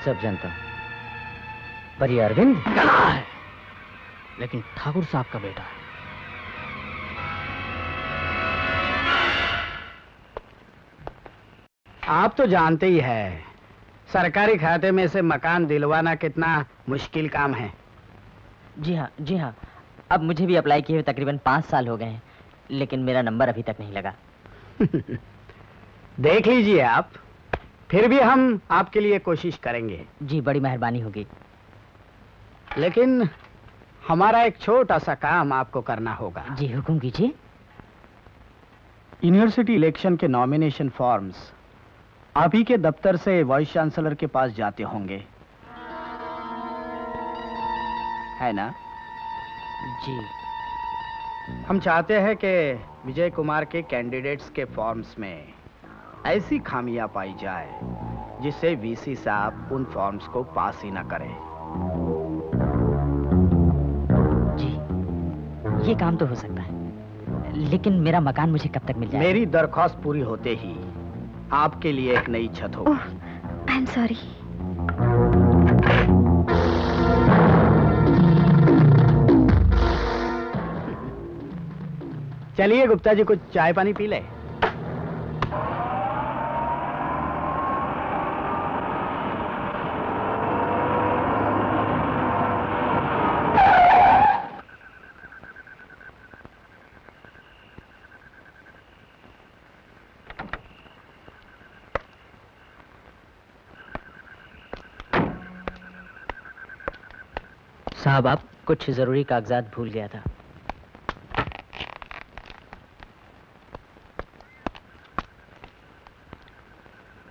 S8: सब जानता हूं, पर ये अरविंद
S14: गला है, लेकिन ठाकुर साहब का बेटा है।
S2: आप तो जानते ही है, सरकारी खाते में से मकान दिलवाना कितना मुश्किल काम है।
S3: जी हाँ, जी हाँ। अब मुझे भी अप्लाई किए हुए तकरीबन 5 साल हो गए हैं, लेकिन मेरा नंबर अभी तक नहीं लगा।
S2: देख लीजिए आप, फिर भी हम आपके लिए कोशिश करेंगे।
S3: जी, बड़ी मेहरबानी होगी।
S2: लेकिन हमारा एक छोटा सा काम आपको करना होगा।
S3: जी हुक्म कीजिए।
S2: यूनिवर्सिटी इलेक्शन के नॉमिनेशन फॉर्म्स आप ही के दफ्तर से वाइस चांसलर के पास जाते होंगे, है ना?
S3: जी।
S2: हम चाहते हैं कि विजय कुमार के कैंडिडेट्स के फॉर्म्स में ऐसी खामियां पाई जाए जिससे वीसी साहब उन फॉर्म्स को पास ही ना करें।
S3: जी, ये काम तो हो सकता है, लेकिन मेरा मकान मुझे कब तक मिल जाएगा?
S2: मेरी दरख्वास्त पूरी होते ही आपके लिए एक नई छत होगी।
S7: आई एम सॉरी।
S2: चलिए गुप्ता जी, कुछ चाय पानी पी ले।
S3: साहब, आप कुछ जरूरी कागजात भूल गया था।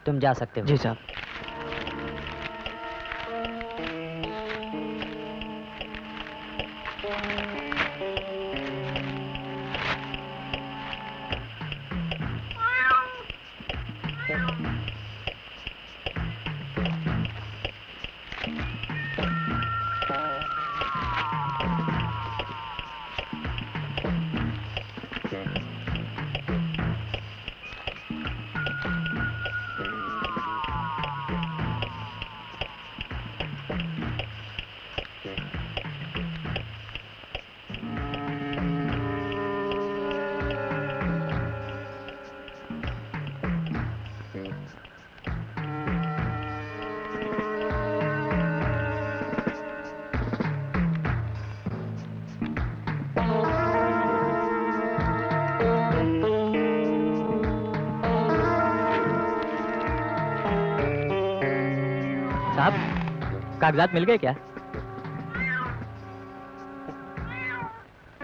S3: तुम जा सकते हो।
S15: जी साहब।
S3: कागजात मिल गए क्या?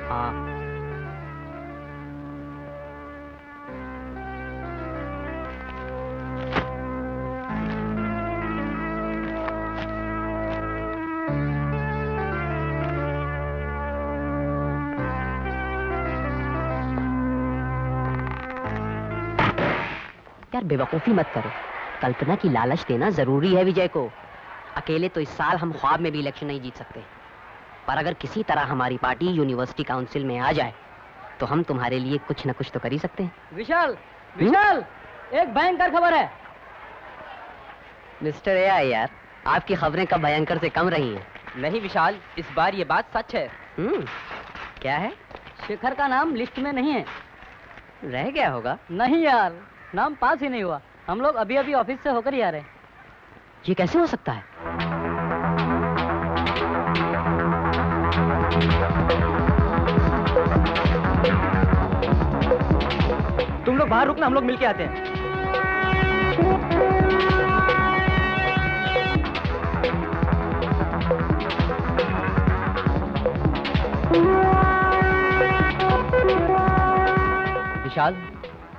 S3: हाँ। यार बेवकूफी मत करो। कल्पना की लालच देना जरूरी है विजय को। अकेले तो इस साल हम ख्वाब में भी इलेक्शन नहीं जीत सकते, पर अगर किसी तरह हमारी पार्टी यूनिवर्सिटी काउंसिल में आ जाए तो हम तुम्हारे लिए कुछ न कुछ तो कर ही सकते हैं।
S4: विशाल, विशाल, एक भयंकर खबर है।
S3: मिस्टर ए यार, आपकी खबरें कब भयंकर से कम रही हैं।
S4: नहीं विशाल, इस बार ये बात सच है।
S3: क्या है?
S4: शेखर का नाम लिस्ट में नहीं है।
S3: रह गया होगा।
S4: नहीं यार, नाम पास ही नहीं हुआ। हम लोग अभी अभी ऑफिस से होकर ही आ रहे हैं।
S3: ये कैसे हो सकता है?
S4: तुम लोग बाहर रुकना, हम लोग मिलके आते हैं। विशाल,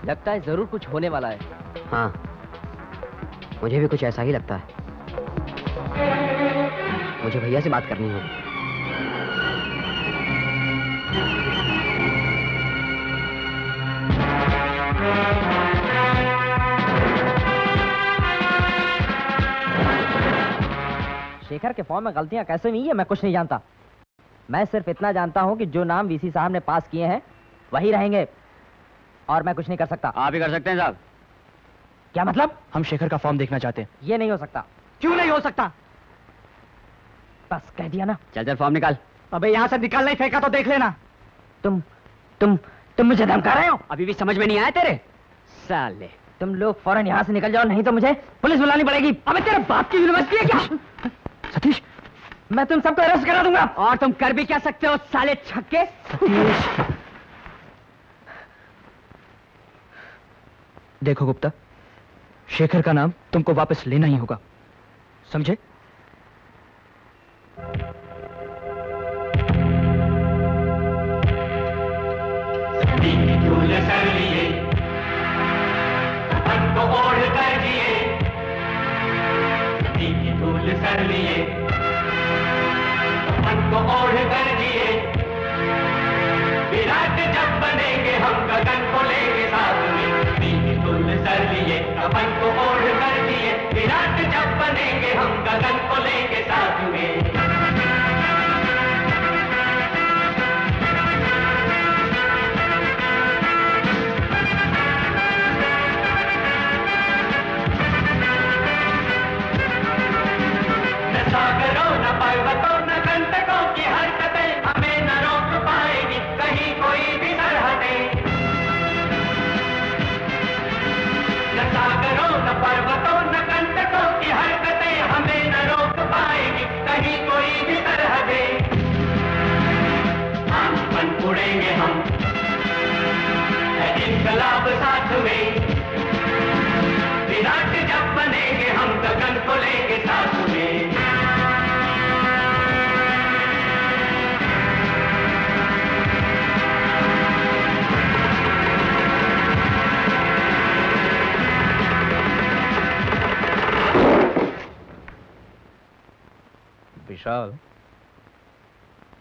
S4: लगता है जरूर कुछ होने वाला है।
S3: हाँ, मुझे भी कुछ ऐसा ही लगता है। मुझे भैया से बात करनी होगी।
S4: शेखर के फॉर्म में गलतियां कैसे हुई है मैं कुछ नहीं जानता। मैं सिर्फ इतना जानता हूं कि जो नाम वीसी साहब ने पास किए हैं वही रहेंगे, और मैं कुछ नहीं कर सकता।
S11: आप ही कर सकते हैं साहब।
S4: क्या मतलब?
S15: हम शेखर का फॉर्म देखना चाहते हैं।
S4: ये नहीं हो सकता। क्यों नहीं हो सकता? बस कह दिया ना।
S11: चल चल फॉर्म निकाल।
S4: अबे यहाँ से निकालना ही फेंका तो देख लेना। तुम मुझे धमका रहे हो?
S11: अभी भी समझ में नहीं आया तेरे साले।
S4: तुम लोग फौरन यहाँ से निकल जाओ, नहीं तो मुझे पुलिस बुलानी पड़ेगी। अबे तेरे बाप की यूनिवर्सिटी है क्या?
S15: सतीश,
S4: मैं तुम सबको अरेस्ट करा दूंगा।
S11: और तुम कर भी क्या सकते हो साले छक्के?
S15: सतीश, देखो गुप्ता, शेखर का नाम तुमको वापस लेना ही होगा, समझे?
S18: झूल कर लिए, मन को ओढ़ कर जिए, धूल कर लिए, मन को ओढ़ कर जिए, विराट जब बनेंगे हम गगन को लेंगे साथ में, धूल कर लिए, अपन को ओढ़ कर दिए, विराट जब बनेंगे हम गगन को लेंगे साथ में। सागरों न पर्वतों न कंटकों की हरकतें हमें न रोक पाएगी, कहीं कोई भी सरहदें। पर्वतों न कंटकों की हरकतें हमें न रोक पाएगी कहीं कोई भी सरहदें। आंखन उड़ेंगे हम है इनकलाब साथ में, विराट जब बनेंगे हम गगन को लेंगे साथ में।
S1: विशाल,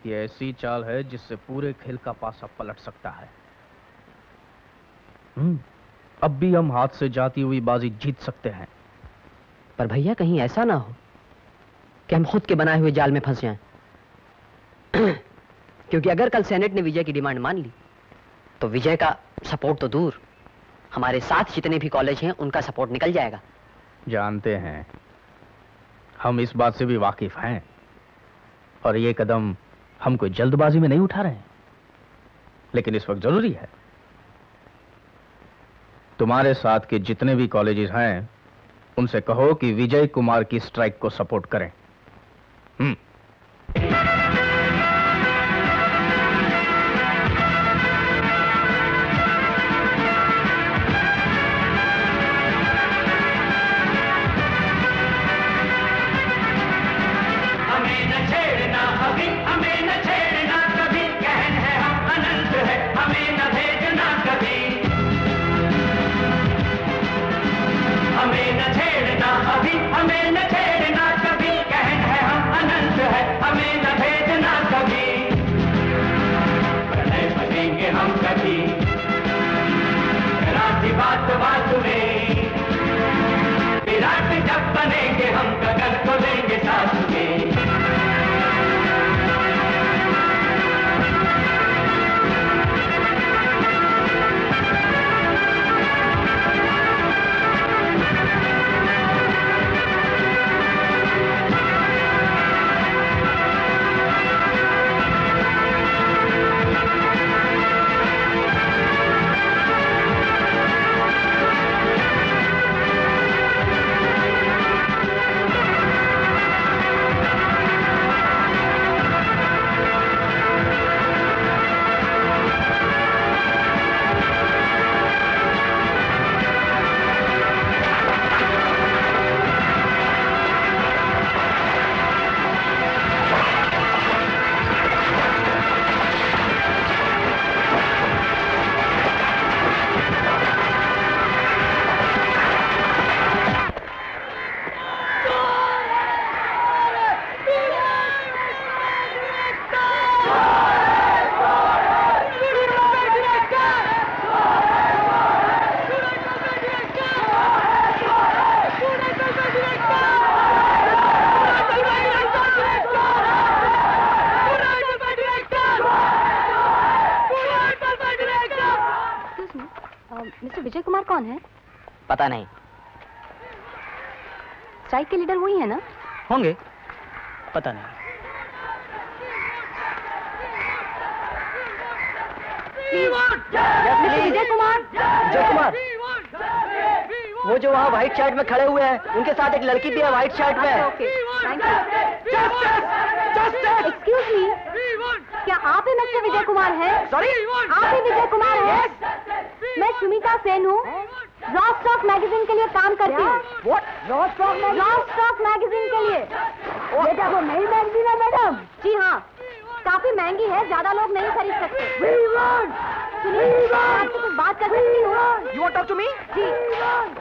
S1: ये ऐसी चाल है जिससे पूरे खेल का पासा पलट सकता है। अब भी हम हाथ से जाती हुई बाजी जीत सकते हैं।
S3: पर भैया कहीं ऐसा ना हो कि हम खुद के बनाए हुए जाल में फंस जाएं। क्योंकि अगर कल सेनेट ने विजय की डिमांड मान ली तो विजय का सपोर्ट तो दूर, हमारे साथ जितने भी कॉलेज हैं उनका सपोर्ट निकल जाएगा।
S1: जानते हैं, हम इस बात से भी वाकिफ हैं, और ये कदम हम कोई जल्दबाजी में नहीं उठा रहे हैं, लेकिन इस वक्त जरूरी है। तुम्हारे साथ के जितने भी कॉलेजेस हैं उनसे कहो कि विजय कुमार की स्ट्राइक को सपोर्ट करें।
S18: बात बात में विराट जब बनेंगे हम गगन को लेंगे साथ में।
S7: मिस्टर विजय कुमार कौन है?
S3: पता नहीं।
S7: स्ट्राइक के लीडर वही है ना?
S14: होंगे, पता नहीं।
S7: विजय कुमार।
S3: विजय कुमार, वो जो वहाँ व्हाइट शर्ट में खड़े हुए हैं, उनके साथ एक लड़की भी है व्हाइट शर्ट में।
S7: एक्सक्यूज मी, क्या आप ही मिस्टर विजय कुमार हैं?
S3: सॉरी,
S7: आप ही विजय कुमार हैं? मैं सुमिता सेन हूँ, रॉक स्टॉक मैगजीन के लिए काम करती हूँ। रॉक स्टॉक मैगजीन के लिए। ये क्या वो नई मैगजीन है मैडम? जी हाँ, काफी महंगी है, ज्यादा लोग नहीं खरीद सकते। सुनिए, आपसे कुछ बात कर सकती हूँ?
S3: You want to talk to me?
S7: Ji.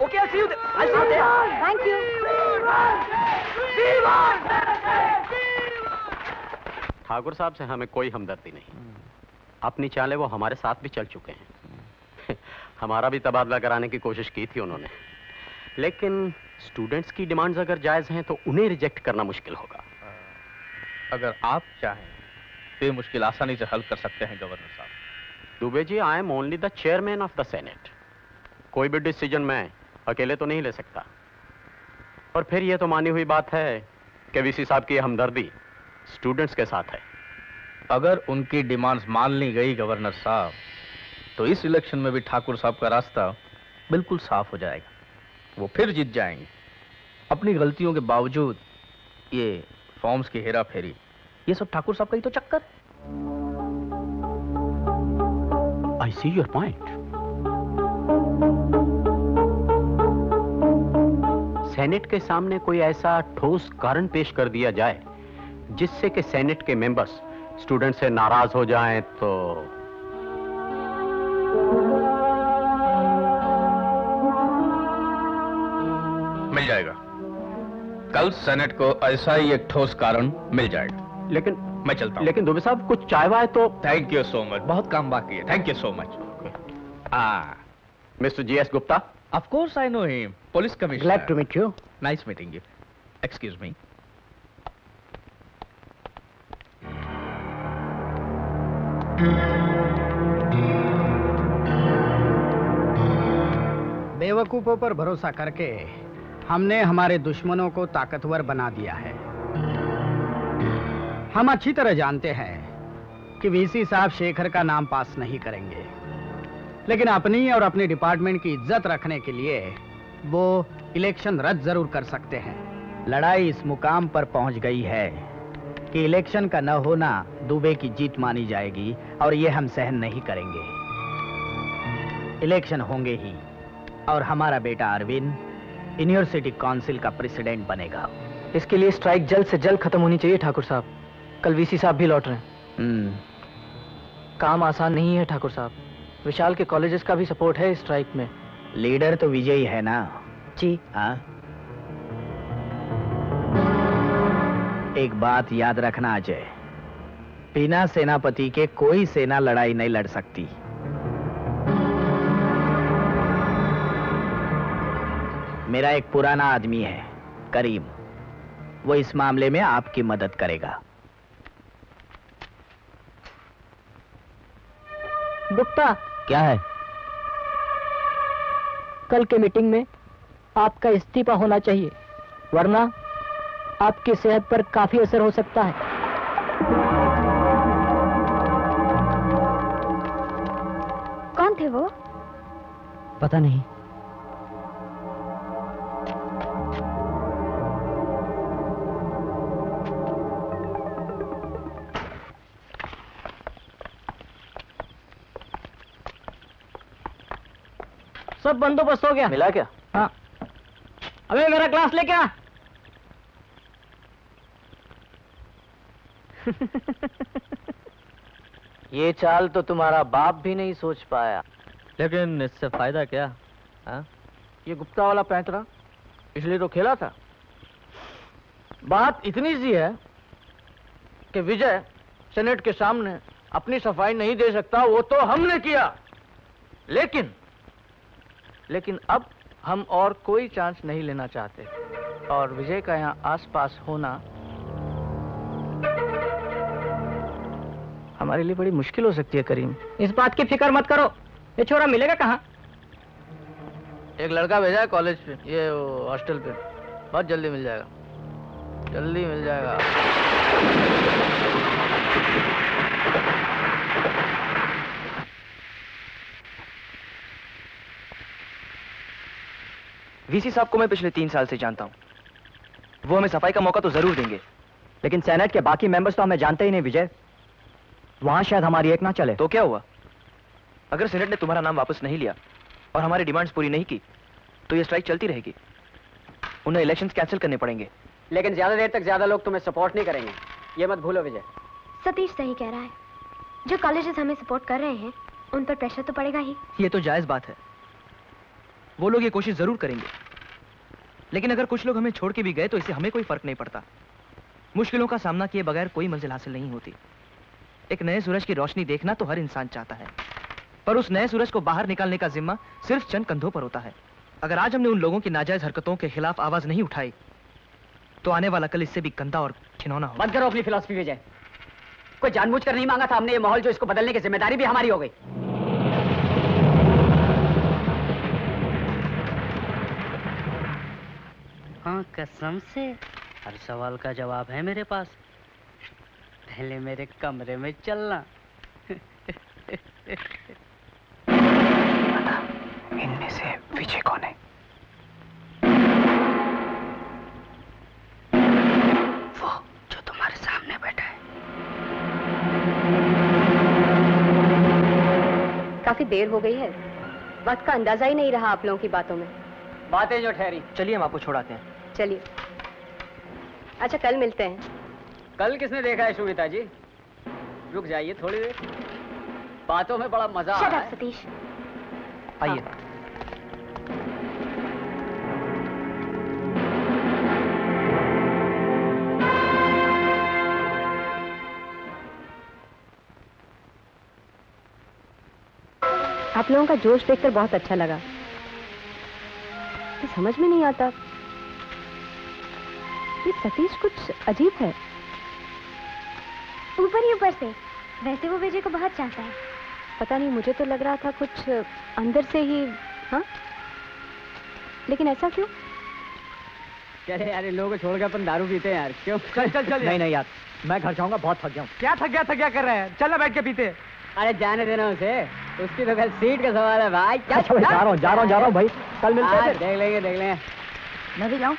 S3: Okay, I'll see you there. I'll see you there.
S7: Thank you.
S19: Thakur साहब से हमें कोई हमदर्दी नहीं। अपनी चालें वो हमारे साथ भी चल चुके हैं। हमारा भी तबादला कराने की कोशिश की थी उन्होंने, लेकिन स्टूडेंट्स की डिमांड्स अगर जायज हैं तो उन्हें रिजेक्ट करना मुश्किल होगा।
S1: अगर आप चाहें तो ये मुश्किल आसानी से हल कर सकते हैं गवर्नर साहब।
S19: Dubey ji, I am only the chairman of the senate. कोई भी डिसीजन मैं अकेले तो नहीं ले सकता। और फिर ये तो मानी हुई बात है कि वीसी साहब की हमदर्दी स्टूडेंट्स के साथ है।
S1: अगर उनकी डिमांड्स मान ली गई गवर्नर साहब, तो इस इलेक्शन में भी ठाकुर साहब का रास्ता बिल्कुल साफ हो जाएगा। वो फिर जीत जाएंगे। अपनी गलतियों के बावजूद ये फॉर्म्स की हेरा फेरी, ये सब ठाकुर साहब का ही तो चक्कर।
S2: आई सी योर पॉइंट।
S19: सेनेट के सामने कोई ऐसा ठोस कारण पेश कर दिया जाए जिससे कि सेनेट के मेंबर्स स्टूडेंट से नाराज हो जाएं तो
S1: मिल जाएगा। कल सेनेट को ऐसा ही एक ठोस कारण मिल जाएगा।
S19: लेकिन
S1: मैं चलता हूं।
S19: लेकिन दुबे साहब कुछ चाय वाय तो।
S1: थैंक यू सो मच, बहुत काम बाकी है। Thank you so much.
S19: Mister G S Gupta.
S1: Of course I know him, police commissioner.
S2: Glad to meet you.
S1: Nice meeting you. Excuse me.
S2: बेवकूफों पर भरोसा करके हमने हमारे दुश्मनों को ताकतवर बना दिया है। हम अच्छी तरह जानते हैं कि वीसी साहब शेखर का नाम पास नहीं करेंगे, लेकिन अपनी और अपने डिपार्टमेंट की इज्जत रखने के लिए वो इलेक्शन रद्द जरूर कर सकते हैं। लड़ाई इस मुकाम पर पहुंच गई है कि इलेक्शन का न होना दुबे की जीत मानी जाएगी और ये हम सहन नहीं करेंगे। इलेक्शन होंगे ही और हमारा बेटा अरविंद यूनिवर्सिटी काउंसिल का प्रेसिडेंट बनेगा।
S4: इसके लिए स्ट्राइक जल्द से जल्द खत्म होनी चाहिए ठाकुर साहब। कल वीसी साहब भी लौट रहे हैं। काम आसान नहीं है ठाकुर साहब। विशाल के कॉलेजेस का भी सपोर्ट है स्ट्राइक में।
S2: लीडर तो विजय है ना
S4: जी।
S2: हाँ, एक बात याद रखना अजय, बिना सेनापति के कोई सेना लड़ाई नहीं लड़ सकती। मेरा एक पुराना आदमी है करीम, वो इस मामले में आपकी मदद करेगा।
S20: गुप्ता,
S4: क्या है?
S20: कल के मीटिंग में आपका इस्तीफा होना चाहिए, वरना आपकी सेहत पर काफी असर हो सकता है।
S7: कौन थे वो?
S4: पता नहीं।
S20: सब बंदोबस्त हो गया।
S4: मिला क्या?
S20: हाँ। अबे मेरा ग्लास लेके आ।
S4: ये चाल तो तुम्हारा बाप भी नहीं सोच पाया।
S5: लेकिन इससे फायदा क्या? हाँ?
S4: ये गुप्ता वाला पैंतरा इसलिए तो खेला था। बात इतनी सी है कि विजय सेनेट के सामने अपनी सफाई नहीं दे सकता, वो तो हमने किया। लेकिन अब हम और कोई चांस नहीं लेना चाहते और विजय का यहाँ आसपास होना हमारे लिए बड़ी मुश्किल हो सकती है करीम।
S20: इस बात की फिक्र मत करो, ये छोरा मिलेगा कहाँ?
S4: एक लड़का भेजा है कॉलेज पे, ये हॉस्टल पे, बहुत जल्दी मिल जाएगा, जल्दी मिल जाएगा।
S15: वीसी साहब को मैं पिछले 3 साल से जानता हूँ। वो हमें सफाई का मौका तो जरूर देंगे,
S4: लेकिन सेनेट के बाकी मेंबर्स तो हमें जानते ही नहीं विजय। वहां शायद हमारी एक ना चले।
S15: तो क्या हुआ? अगर सेनेट ने तुम्हारा नाम वापस नहीं लिया और हमारी डिमांड्स पूरी नहीं की तो ये स्ट्राइक चलती रहेगी। उन्हें इलेक्शंस कैंसिल करने पड़ेंगे।
S11: लेकिन ज्यादा देर तक ज्यादा लोग तुम्हें सपोर्ट नहीं करेंगे, ये मत भूलो विजय।
S7: सतीश सही कह रहा है, जो कॉलेजेस हमें सपोर्ट कर रहे हैं उन पर प्रेशर तो पड़ेगा ही।
S15: ये तो जायज बात है, वो लोग ये कोशिश जरूर करेंगे, लेकिन अगर कुछ लोग हमें छोड़ के भी गए तो इससे हमें कोई फर्क नहीं पड़ता। मुश्किलों का सामना किए बगैर कोई मंजिल हासिल नहीं होती। एक नए सूरज की रोशनी देखना तो हर इंसान चाहता है, पर उस नए सूरज को बाहर निकालने का जिम्मा सिर्फ चंद कंधों पर होता है। अगर आज हमने उन लोगों की नाजायज हरकतों के खिलाफ आवाज नहीं उठाई तो आने वाला कल इससे भी गंदा और घिनौना होगा।
S11: बंद करो अपनी फिलॉसफी विजय। कोई जानबूझकर नहीं मांगा था हमने ये माहौल, जो इसको बदलने की जिम्मेदारी भी हमारी हो गई।
S21: हाँ कसम से हर सवाल का जवाब है मेरे पास। पहले मेरे कमरे में चलना।
S15: इनमें से विजय कौन है?
S10: काफी देर हो गई है, वक्त का अंदाजा ही नहीं रहा आप लोगों की बातों में।
S11: बातें जो ठहरी।
S15: चलिए हम आपको छोड़ाते हैं।
S10: चलिए। अच्छा कल मिलते हैं।
S11: कल किसने देखा है श्वेता जी? रुक जाइए थोड़ी देर, बातों में बड़ा मजा आ रहा है।
S10: सतीश
S15: आइए।
S10: आप लोगों का जोश देखकर बहुत अच्छा लगा। ये समझ में नहीं आता, ये सतीश कुछ अजीब है।
S7: ऊपर ही ऊपर से, वैसे वो विजय को बहुत चाहता है।
S10: पता नहीं, मुझे तो लग रहा था कुछ अंदर से ही। हाँ, लेकिन ऐसा क्यों?
S11: चले यार, इन लोगों को छोड़कर अपन दारू पीते हैं यार। क्यों?
S14: चल चल चल। नहीं नहीं यार, मैं घर जाऊंगा, बहुत थक गया हूँ। क्या थक गया कर रहे हैं? चल ना बैठ के पीते।
S11: अरे जाने देना उसे, उसकी तो कल सीट का सवाल है भाई। क्या
S14: अच्छा, जा रहा हूँ भाई, कल मिलते हैं।
S11: देख लेंगे।
S14: मैं भी जाऊँ?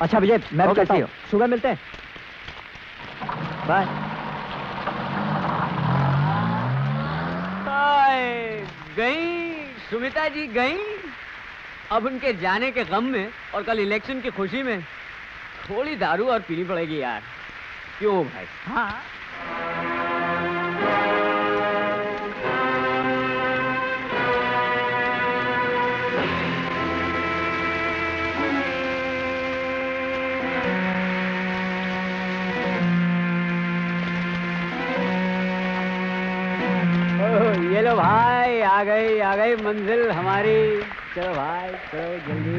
S14: अच्छा विजय, मैं भी चलता हूँ, सुबह मिलते हैं। बाय।
S11: गई सुमिता जी गई। अब उनके जाने के गम में और कल इलेक्शन की खुशी में थोड़ी दारू और पीनी पड़ेगी यार। क्यों भाई?
S14: हाँ।
S11: ये लो भाई, आ गई मंजिल हमारी। चलो भाई, चलो जल्दी।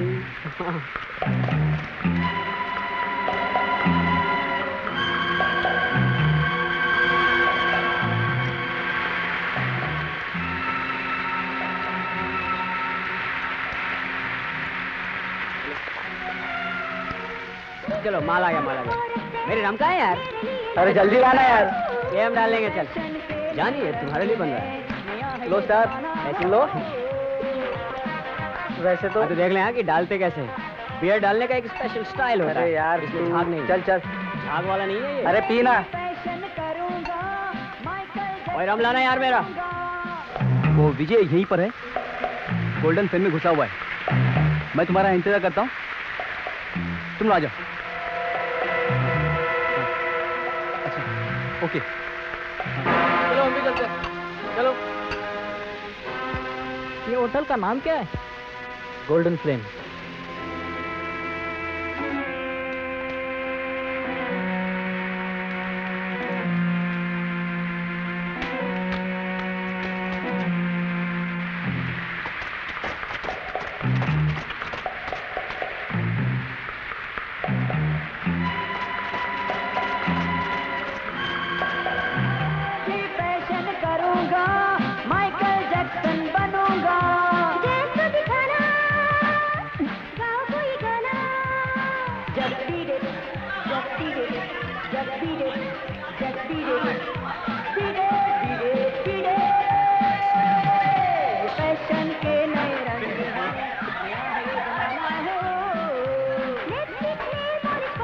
S11: चलो माल आ गया। मेरे नाम का है यार।
S14: अरे जल्दी लाना यार।
S11: ये हम डाल लेंगे। चल जानिए, तुम्हारे लिए बन रहा है। लो स्टार, ऐसे लो।
S14: वैसे तो
S11: देख लें कि डालते कैसे हैं। बियर डालने का एक स्पेशल स्टाइल होता है।
S14: अरे यार,
S11: इसमें झाग नहीं।
S14: चल
S11: झाग वाला नहीं है ये।
S14: अरे पीना।
S11: और रम लाना यार मेरा।
S14: वो विजय यहीं पर है, गोल्डन पेन में घुसा हुआ है। मैं तुम्हारा इंतजार करता हूँ, तुम आ जाओ। अच्छा ओके,
S11: चलो हम भी चलते हैं। चलो।
S20: ये होटल का नाम क्या है?
S14: Golden flame.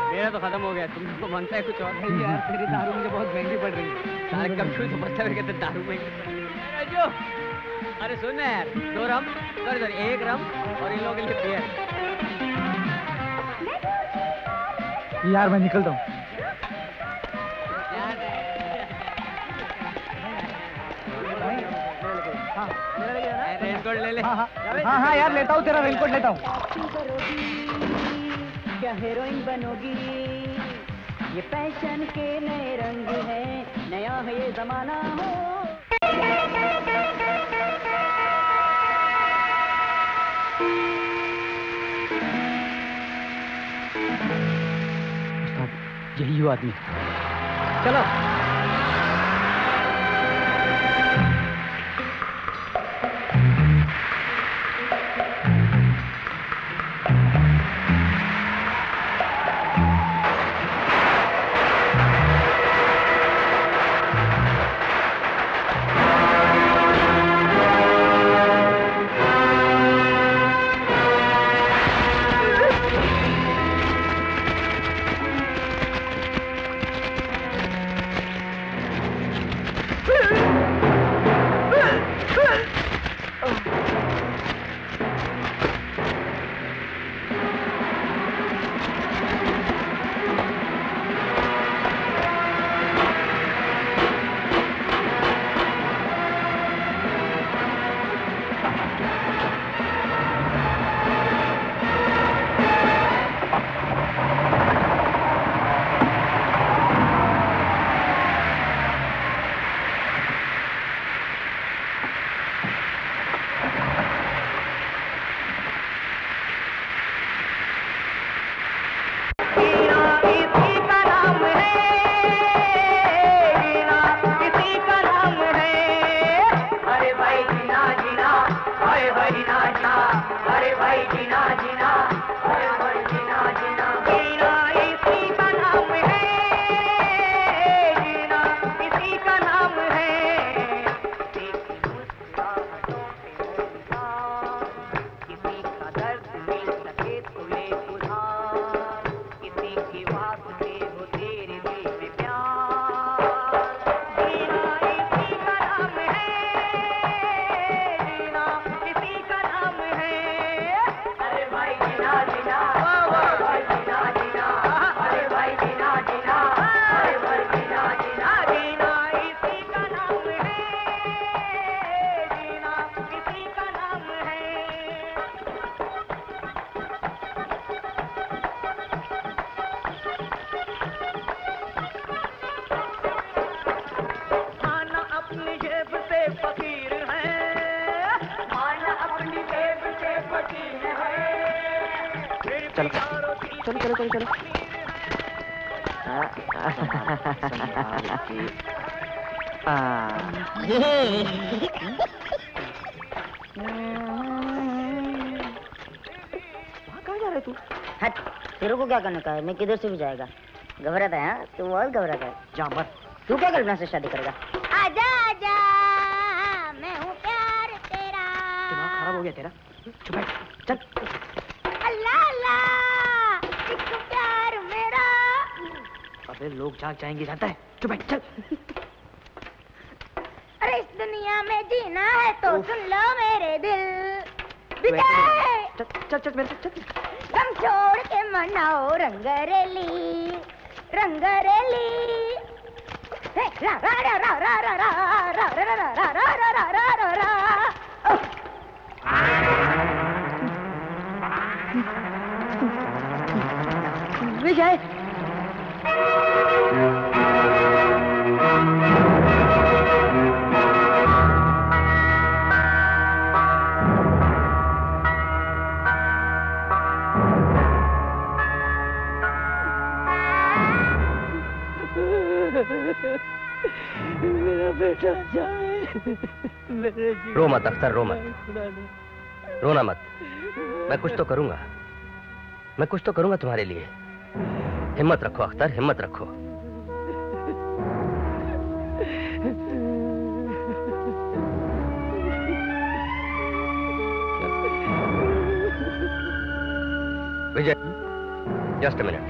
S11: मेरा तो खत्म हो गया। तुमको मनता है कुछ और? नहीं यार, तेरी दारू मुझे बहुत महंगी पड़ रही है। सारे कब छुई तो पता है कि दारू महंगी पड़ रही है। जो अरे सुन यार, 2 रम, सॉरी 1 रम और इन लोगों के लिए बियर।
S14: यार मैं निकलता हूँ।
S11: रेनकोट ले ले।
S14: हाँ यार लेता हूँ, तेरा रेनकोट लेता हूँ।
S22: क्या हीरोइन बनोगी? ये फैशन के नए रंग है, नया है ये जमाना हो।
S14: यही वो आदमी। चलो।
S18: जीना जीना, हाय भाई जीना जीना, अरे भाई जीना जीना, हाय भाई जीना जीना। जीना इसी का नाम है, जीना इसी का नाम है। किसी की मुस्कुराहटों पे उधार, किसी का दर्द मिल सके तो ले उधार, किसी की वास्ते हो तेरे दिल में प्यार। जीना इसी का नाम है, जीना इसी का नाम है। अरे भाई जीना जीना, अरे भाई जीना जीना, अरे भाई जीना जीना, अरे भाई जीना जीना। जीना इसी का नाम है, जीना इसी का नाम है। माना अपनी जेब से फकीर है, माना अपनी जेब से फकीर है।
S3: चलो चलो चलो चलो चलो।
S17: कहाँ जा रहे तू? हट, तेरे को क्या करने का है? मैं किधर से भी जाएगा। घबराता है? हाँ? तू बहुत घबराता है। जा मत। तू क्या कल्पना से शादी करेगा?
S7: आजा आजा, मैं हूँ प्यार तेरा।
S3: दिमाग खराब हो गया तेरा? चुप बैठ, चल।
S7: अल्लाह अल्लाह, एक प्यार मेरा।
S3: अबे लोग जाग जाएंगे, जाता है। चुप बैठ, चल।
S7: अरे इस दुनिया में जीना है तो सुन लो मेरे दिल।
S3: चल चल चल मेरे साथ, चल।
S7: गम छोड़ के मनाओ रंगरेली, रंगरेली। रा रा रा रा रा रा रा रा रा रा रा रा रा रा रा रा।
S17: विजय,
S16: मेरा बेटा
S14: रो मत अख्तर, रो मत, रोना मत। मैं कुछ तो करूंगा, मैं कुछ तो करूंगा तुम्हारे लिए। हिम्मत रखो अख्तर, हिम्मत रखो। विजय, जस्ट अ मिनट,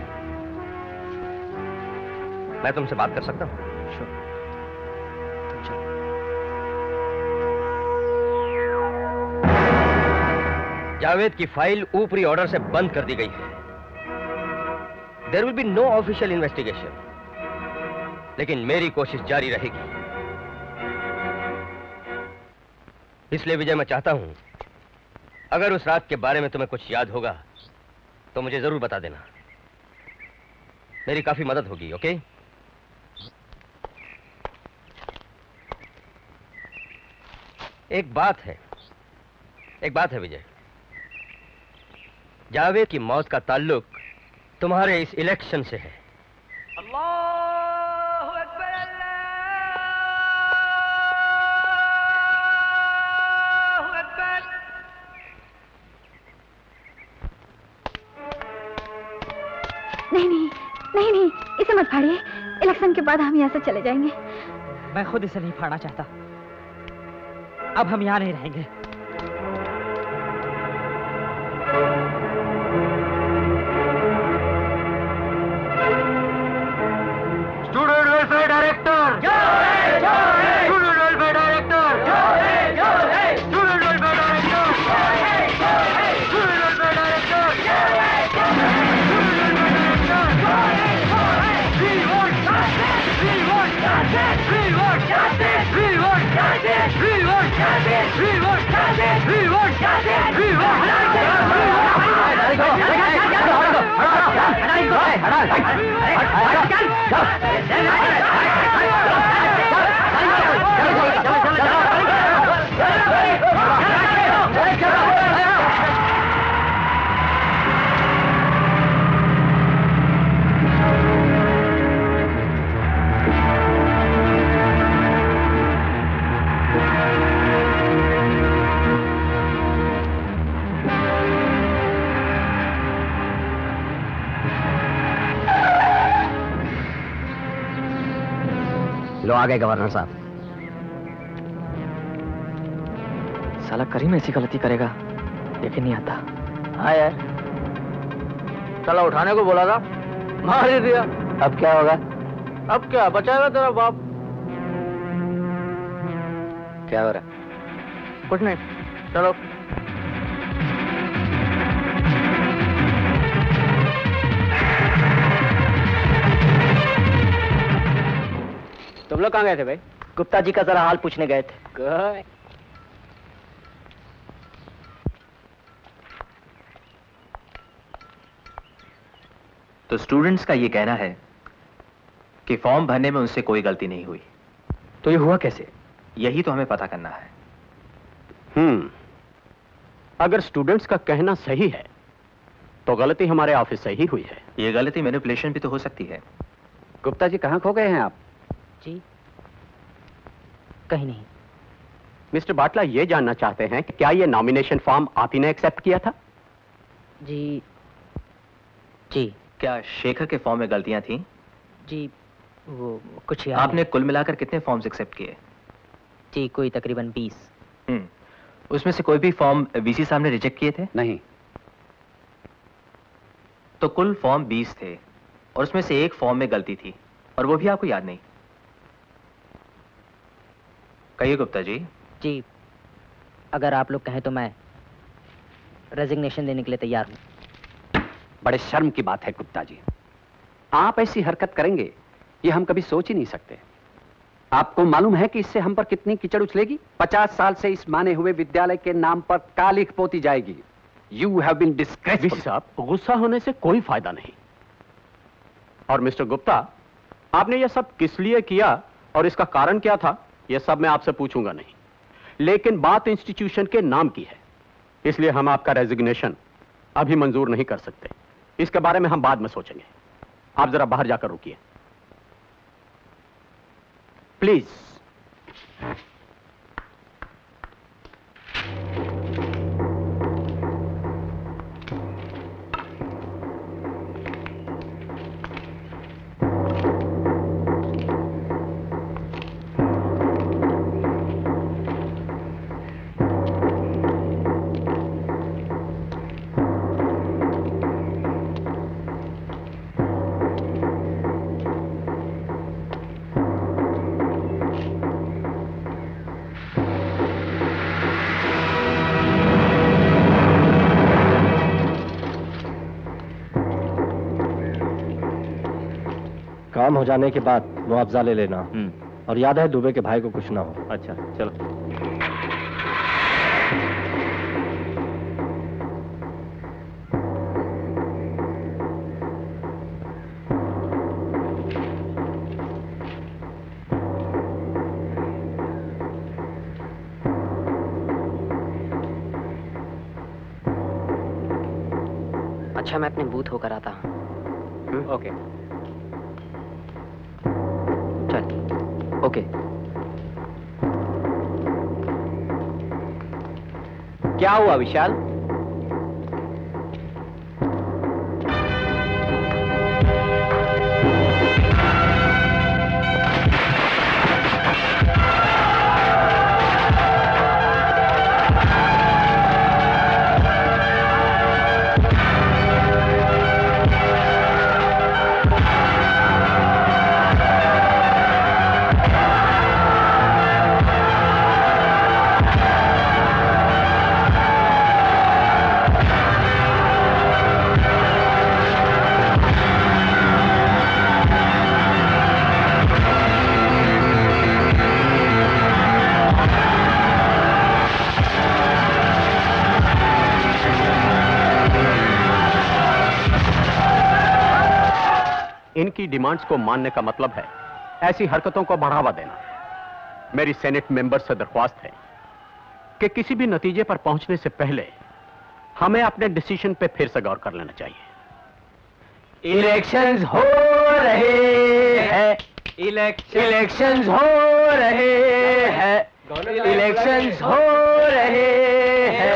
S14: मैं तुमसे बात कर सकता हूँ? जावेद की फाइल ऊपरी ऑर्डर से बंद कर दी गई है। There will be no official investigation, लेकिन मेरी कोशिश जारी रहेगी। इसलिए विजय, मैं चाहता हूं अगर उस रात के बारे में तुम्हें कुछ याद होगा तो मुझे जरूर बता देना। मेरी काफी मदद होगी। ओके? एक बात है विजय, जावेद की मौत का ताल्लुक तुम्हारे इस इलेक्शन से है।
S10: नहीं नहीं नहीं नहीं, इसे मत फाड़िए। इलेक्शन के बाद हम यहाँ से चले जाएंगे।
S9: मैं खुद इसे नहीं फाड़ना चाहता। अब हम यहाँ नहीं रहेंगे।
S18: Student welfare director, student welfare director, student welfare director, student welfare
S3: आ गए गवर्नर साहब।
S15: साला करीम ऐसी गलती करेगा लेकिन नहीं आता।
S1: हाँ यार, साला उठाने को बोला था, मार ही दिया।
S15: अब क्या होगा?
S1: अब क्या बचाएगा तेरा बाप?
S15: क्या हो रहा?
S1: कुछ नहीं, चलो।
S11: तुम लोग कहाँ गए थे भाई?
S3: गुप्ता जी का जरा हाल पूछने गए थे।
S15: तो स्टूडेंट्स का ये कहना है कि फॉर्म भरने में उनसे कोई गलती नहीं हुई। तो ये हुआ कैसे? यही तो हमें पता करना है।
S19: अगर स्टूडेंट्स का कहना सही है तो गलती हमारे ऑफिस से ही हुई है।
S15: ये गलती मैनिपुलेशन भी तो हो सकती है।
S11: गुप्ता जी कहाँ खो गए हैं आप?
S3: जी कहीं नहीं।
S19: मिस्टर बाटला ये जानना चाहते हैं कि क्या ये नॉमिनेशन फॉर्म आप ही ने एक्सेप्ट किया था?
S3: जी जी।
S15: क्या शेखर के फॉर्म में गलतियां थी?
S3: जी वो कुछ याद
S15: आपने कुल मिलाकर कितने फॉर्म्स एक्सेप्ट किए?
S3: जी कोई तकरीबन 20।
S15: उसमें से कोई भी फॉर्म वीसी साहब ने रिजेक्ट किए थे?
S11: नहीं।
S15: तो कुल फॉर्म 20 थे और उसमें से एक फॉर्म में गलती थी और वो भी आपको याद नहीं। कहिए गुप्ता जी।
S3: जी अगर आप लोग कहें तो मैं रेजिग्नेशन देने के लिए तैयार हूं।
S11: बड़े शर्म की बात है गुप्ता जी, आप ऐसी हरकत करेंगे ये हम कभी सोच ही नहीं सकते। आपको मालूम है कि इससे हम पर कितनी कीचड़ उछलेगी? 50 साल से इस माने हुए विद्यालय के नाम पर कालिख पोती जाएगी। You have been disgraceful.
S19: साहब गुस्सा होने से कोई फायदा नहीं। और मिस्टर गुप्ता, आपने यह सब किस लिए किया और इसका कारण क्या था, यह सब मैं आपसे पूछूंगा नहीं, लेकिन बात इंस्टीट्यूशन के नाम की है, इसलिए हम आपका रेजिग्नेशन अभी मंजूर नहीं कर सकते। इसके बारे में हम बाद में सोचेंगे। आप जरा बाहर जाकर रुकिए प्लीज।
S16: काम हो जाने के बाद मुआवजा ले लेना। और याद है दुबे के भाई को कुछ ना हो।
S19: अच्छा चलो।
S3: अच्छा मैं अपने बूथ होकर आता हूं।
S11: ओके
S3: चल। ओके।
S11: क्या हुआ विशाल?
S19: इनकी डिमांड्स को मानने का मतलब है ऐसी हरकतों को बढ़ावा देना। मेरी सेनेट मेंबर से दरख्वास्त है कि किसी भी नतीजे पर पहुंचने से पहले हमें अपने डिसीजन पे फिर से गौर कर लेना चाहिए।
S1: इलेक्शंस हो रहे हैं, इलेक्शंस हो रहे हैं, इलेक्शंस हो रहे हैं,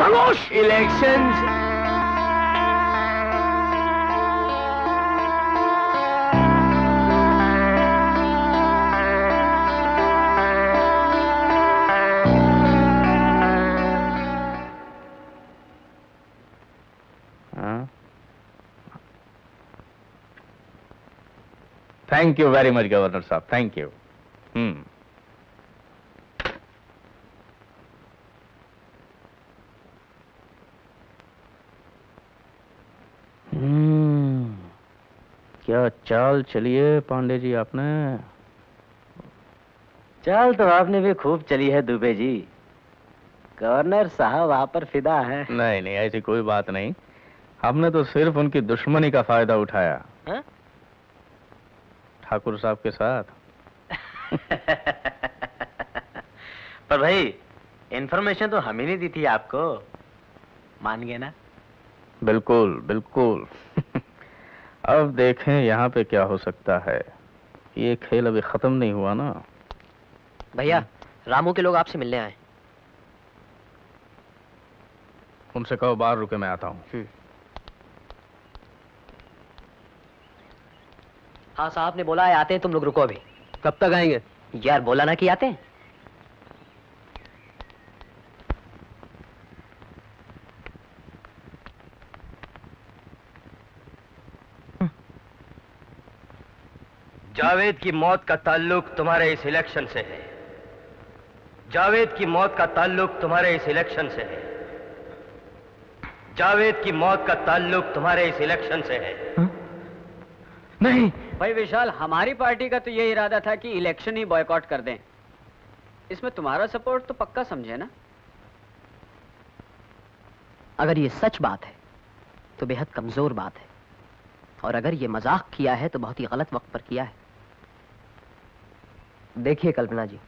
S1: elections. Thank you very much governor साहब, थैंक यू। क्या चाल चलिए पांडे जी आपने?
S4: चाल तो आपने भी खूब चली है दुबे जी। गवर्नर साहब आप पर फिदा है।
S1: नहीं नहीं, ऐसी कोई बात नहीं, हमने तो सिर्फ उनकी दुश्मनी का फायदा उठाया।
S4: हा?
S1: ठाकुर साहब के साथ।
S4: पर भाई इन्फॉर्मेशन तो हम ही नहीं दी थी आपको, मान गए ना?
S1: बिल्कुल बिल्कुल। अब देखें यहाँ पे क्या हो सकता है, ये खेल अभी खत्म नहीं हुआ ना।
S3: भैया रामू के लोग आपसे मिलने आए।
S1: उनसे कहो बाहर रुके, मैं आता हूँ।
S3: हाँ साहब ने बोला है आते हैं, तुम लोग रुको अभी।
S11: कब तक आएंगे?
S3: यार बोला ना कि आते हैं।
S14: जावेद की मौत का ताल्लुक तुम्हारे इस इलेक्शन से है। जावेद की मौत का ताल्लुक तुम्हारे इस इलेक्शन से है। जावेद की मौत का ताल्लुक तुम्हारे इस इलेक्शन से है।
S11: नहीं भाई विशाल, हमारी पार्टी का तो ये इरादा था कि इलेक्शन ही बॉयकॉट कर दें। इसमें तुम्हारा सपोर्ट तो पक्का समझे ना?
S3: अगर ये सच बात है तो बेहद कमजोर बात है, और अगर ये मजाक किया है तो बहुत ही गलत वक्त पर किया है। देखिए कल्पना जी,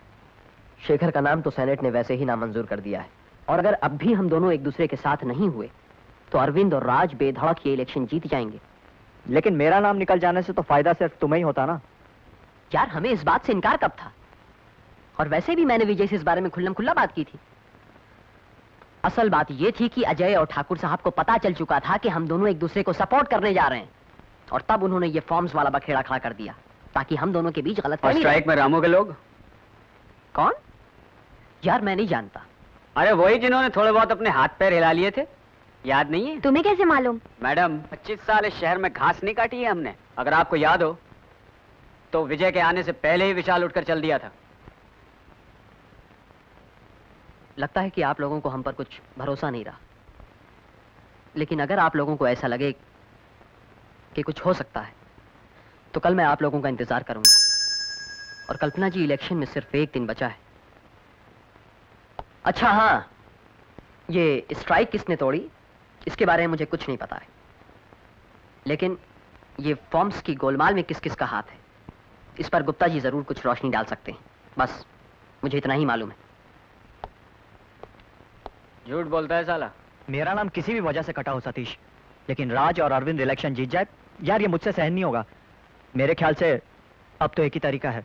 S3: शेखर का नाम तो सेनेट ने वैसे ही नामंजूर कर दिया है, और अगर अब भी हम दोनों एक दूसरे के साथ नहीं हुए तो अरविंद और राज बेधड़क ये इलेक्शन जीत जाएंगे।
S5: लेकिन मेरा नाम निकल जाने से तो फायदा सिर्फ तुम्हें ही होता ना।
S3: यार हमें इस बात से इनकार कब था? और वैसे भी मैंने विजय से इस बारे में खुल्लम खुल्ला बात की थी। असल बात यह थी कि अजय और ठाकुर साहब को पता चल चुका था कि हम दोनों एक दूसरे को सपोर्ट करने जा रहे हैं, और तब उन्होंने ये फॉर्म्स वाला बखेड़ा खड़ा कर दिया ताकि हम दोनों के बीच गलतफहमी।
S11: स्ट्राइक में रामू के लोग
S3: कौन? यार मैं नहीं जानता।
S11: अरे वही जिन्होंने थोड़े बहुत अपने हाथ पैर हिला लिए थे, याद नहीं है?
S7: तुम्हें कैसे मालूम?
S11: मैडम 25 साल इस शहर में घास नहीं काटी है हमने। अगर आपको याद हो तो विजय के आने से पहले ही विशाल उठकर चल दिया था।
S3: लगता है कि आप लोगों को हम पर कुछ भरोसा नहीं रहा, लेकिन अगर आप लोगों को ऐसा लगे कि कुछ हो सकता है तो कल मैं आप लोगों का इंतजार करूंगा। और कल्पना जी, इलेक्शन में सिर्फ एक दिन बचा है। अच्छा हाँ, ये स्ट्राइक किसने तोड़ी इसके बारे में मुझे कुछ नहीं पता है, लेकिन ये फॉर्म्स की गोलमाल में किस किस का हाथ है इस पर गुप्ता जी जरूर कुछ रोशनी डाल सकते हैं। बस मुझे इतना ही मालूम है।
S11: झूठ बोलता है साला।
S5: मेरा नाम किसी भी वजह से कटा हो सतीश, लेकिन राज और अरविंद इलेक्शन जीत जाए, यार ये मुझसे सहन नहीं होगा। मेरे ख्याल से अब तो एक ही तरीका है,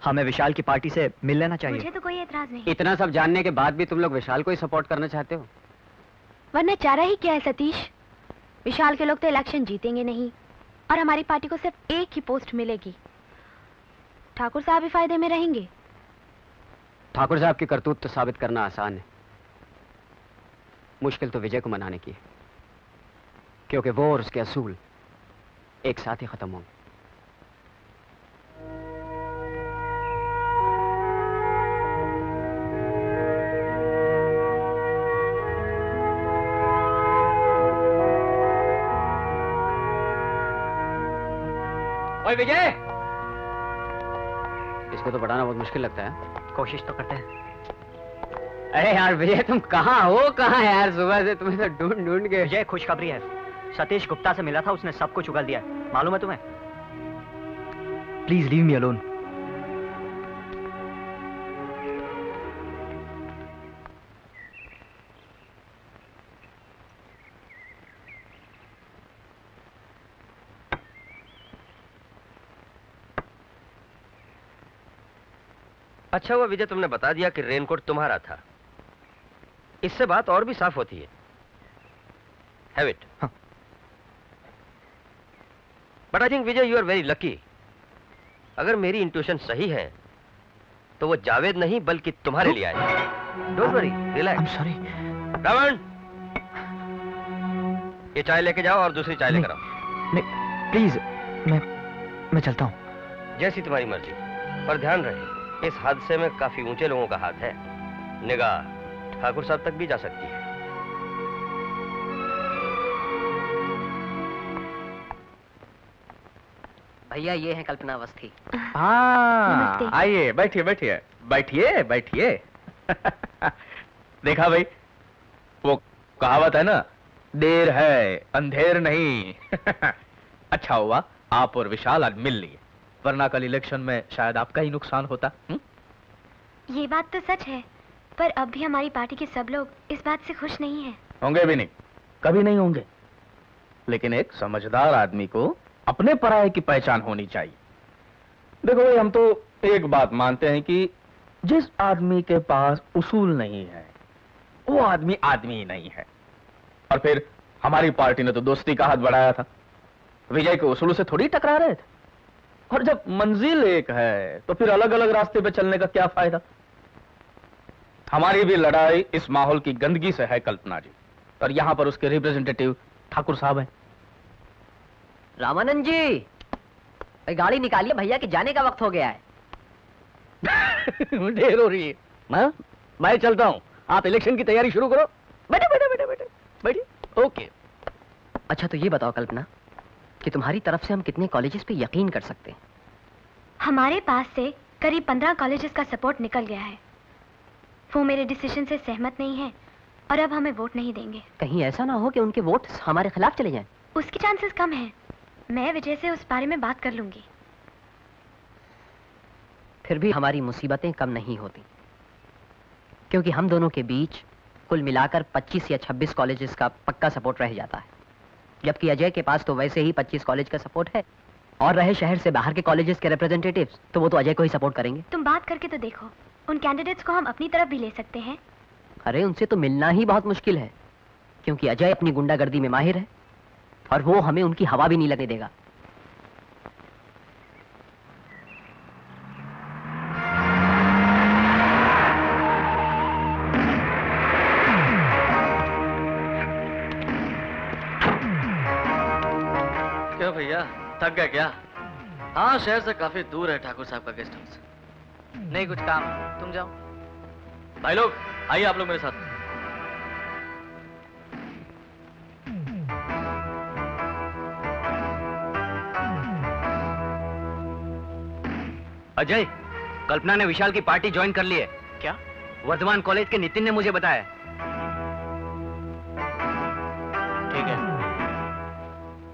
S5: हमें विशाल की पार्टी से मिल लेना चाहिए।
S7: मुझे तो कोई एतराज नहीं।
S11: इतना सब जानने के बाद भी तुम लोग विशाल को ही सपोर्ट करना चाहते हो?
S7: वरना चारा ही क्या है सतीश? विशाल के लोग तो इलेक्शन जीतेंगे नहीं, और हमारी पार्टी को सिर्फ एक ही पोस्ट मिलेगी। ठाकुर साहब भी फायदे में रहेंगे।
S11: ठाकुर साहब की करतूत तो साबित करना आसान है, मुश्किल तो विजय को मनाने की है, क्योंकि वो और उसके असूल एक साथ ही खत्म होंगे। ओए विजय, इसको तो बढ़ाना बहुत मुश्किल लगता है।
S5: कोशिश तो करते हैं।
S11: अरे यार विजय, तुम कहाँ हो? कहाँ है यार? सुबह से तुम्हें तो ढूंढ ढूंढ के।
S5: विजय खुशखबरी है, सतीश गुप्ता से मिला था, उसने सब कुछ उगल दिया। मालूम है तुम्हें? Please leave me alone.
S14: अच्छा हुआ विजय तुमने बता दिया कि रेनकोट तुम्हारा था, इससे बात और भी साफ होती है। Have it. But I think Vijay you are very lucky. अगर मेरी इंट्यूशन सही है तो वो जावेद नहीं बल्कि तुम्हारे लिए आए। Don't worry, relax.
S5: I'm sorry.
S14: Ravan, ये चाय लेके जाओ और दूसरी चाय लेकर आओ।
S5: नहीं, प्लीज,
S15: मैं चलता हूँ।
S12: जैसी तुम्हारी मर्जी, पर ध्यान रहे इस हादसे में काफी ऊंचे लोगों का हाथ है। निगाह ठाकुर साहब तक भी जा सकती है।
S3: भैया ये है कल्पना अवस्थी।
S1: हाँ, आइए, बैठिए बैठिए बैठिए बैठिए। देखा भाई, वो कहावत है ना, देर है अंधेर नहीं। अच्छा हुआ आप और विशाल आज मिल लिए, वरना कल इलेक्शन में शायद आपका ही नुकसान होता।
S10: ये बात तो सच है, पर अब भी हमारी पार्टी के सब लोग इस बात से खुश नहीं हैं।
S1: होंगे भी नहीं, कभी नहीं होंगे। लेकिन एक समझदार आदमी को अपने पराये की पहचान होनी चाहिए। देखो भाई, हम तो एक बात मानते हैं कि जिस आदमी के पास उसूल नहीं है वो आदमी आदमी ही नहीं है। और फिर हमारी पार्टी ने तो दोस्ती का हाथ बढ़ाया था, विजय के उसूलों से थोड़ी टकरा रहे थे। और जब मंजिल एक है तो फिर अलग अलग रास्ते पे चलने का क्या फायदा। हमारी भी लड़ाई इस माहौल की गंदगी से है कल्पना जी, और यहां पर उसके रिप्रेजेंटेटिव ठाकुर साहब हैं।
S3: रामानंद जी, भाई गाड़ी निकालिए, भैया के जाने का वक्त हो गया है।
S14: देर हो रही है। मैं चलता हूँ, आप इलेक्शन की तैयारी शुरू करो। बैठे बैठे बैठे बैठे बैठिए। ओके।
S3: अच्छा तो ये बताओ कल्पना कि तुम्हारी तरफ से हम कितने कॉलेजेस पे यकीन कर सकते हैं?
S10: हमारे पास से करीब 15 कॉलेजेस का सपोर्ट निकल गया है। वो मेरे डिसीजन से सहमत नहीं है और अब हमें वोट नहीं देंगे।
S3: कहीं ऐसा ना हो कि उनके वोट हमारे खिलाफ चले जाएं।
S10: उसकी चांसेस कम है। मैं विजय से उस बारे में बात कर लूंगी।
S3: फिर भी हमारी मुसीबतें कम नहीं होती, क्योंकि हम दोनों के बीच कुल मिलाकर 25 या 26 कॉलेजेस का पक्का सपोर्ट रह जाता है, जबकि अजय के पास तो वैसे ही 25 कॉलेज का सपोर्ट है। और रहे शहर से बाहर के कॉलेजेस के रिप्रेजेंटेटिव्स, तो वो तो अजय को ही सपोर्ट करेंगे।
S10: तुम बात करके तो देखो, उन कैंडिडेट्स को हम अपनी तरफ भी ले सकते हैं।
S3: अरे उनसे तो मिलना ही बहुत मुश्किल है, क्योंकि अजय अपनी गुंडागर्दी में माहिर है और वो हमें उनकी हवा भी नहीं लगने देगा।
S6: क्यों भैया, थक गए क्या? हाँ, शहर से काफी दूर है ठाकुर साहब का गेस्ट हाउस।
S8: नहीं, कुछ काम, तुम जाओ।
S6: भाई लोग आइए, आप लोग मेरे साथ।
S14: अजय, कल्पना ने विशाल की पार्टी ज्वाइन कर ली है।
S8: क्या?
S14: वर्धमान कॉलेज के नितिन ने मुझे बताया।
S8: ठीक है,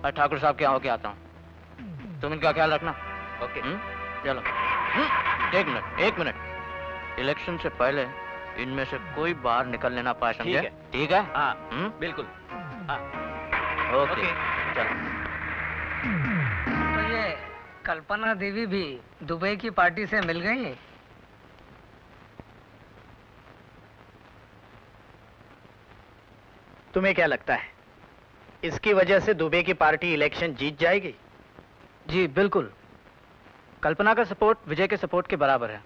S8: मैं ठाकुर साहब के यहाँ होके आता हूँ। तुम इनका ख्याल रखना।
S14: ओके।
S8: चलो। एक मिनट। इलेक्शन से पहले इनमें से कोई बाहर निकलने ना पाए, समझे?
S14: ठीक है।
S8: ठीक है?
S14: हाँ, बिल्कुल। हाँ।
S8: ओके, चलो।
S21: तो ये कल्पना देवी भी दुबई की पार्टी से मिल गई है?
S2: तुम्हें क्या लगता है, इसकी वजह से दुबे की पार्टी इलेक्शन जीत जाएगी?
S4: जी बिल्कुल। कल्पना का सपोर्ट विजय के सपोर्ट के बराबर है,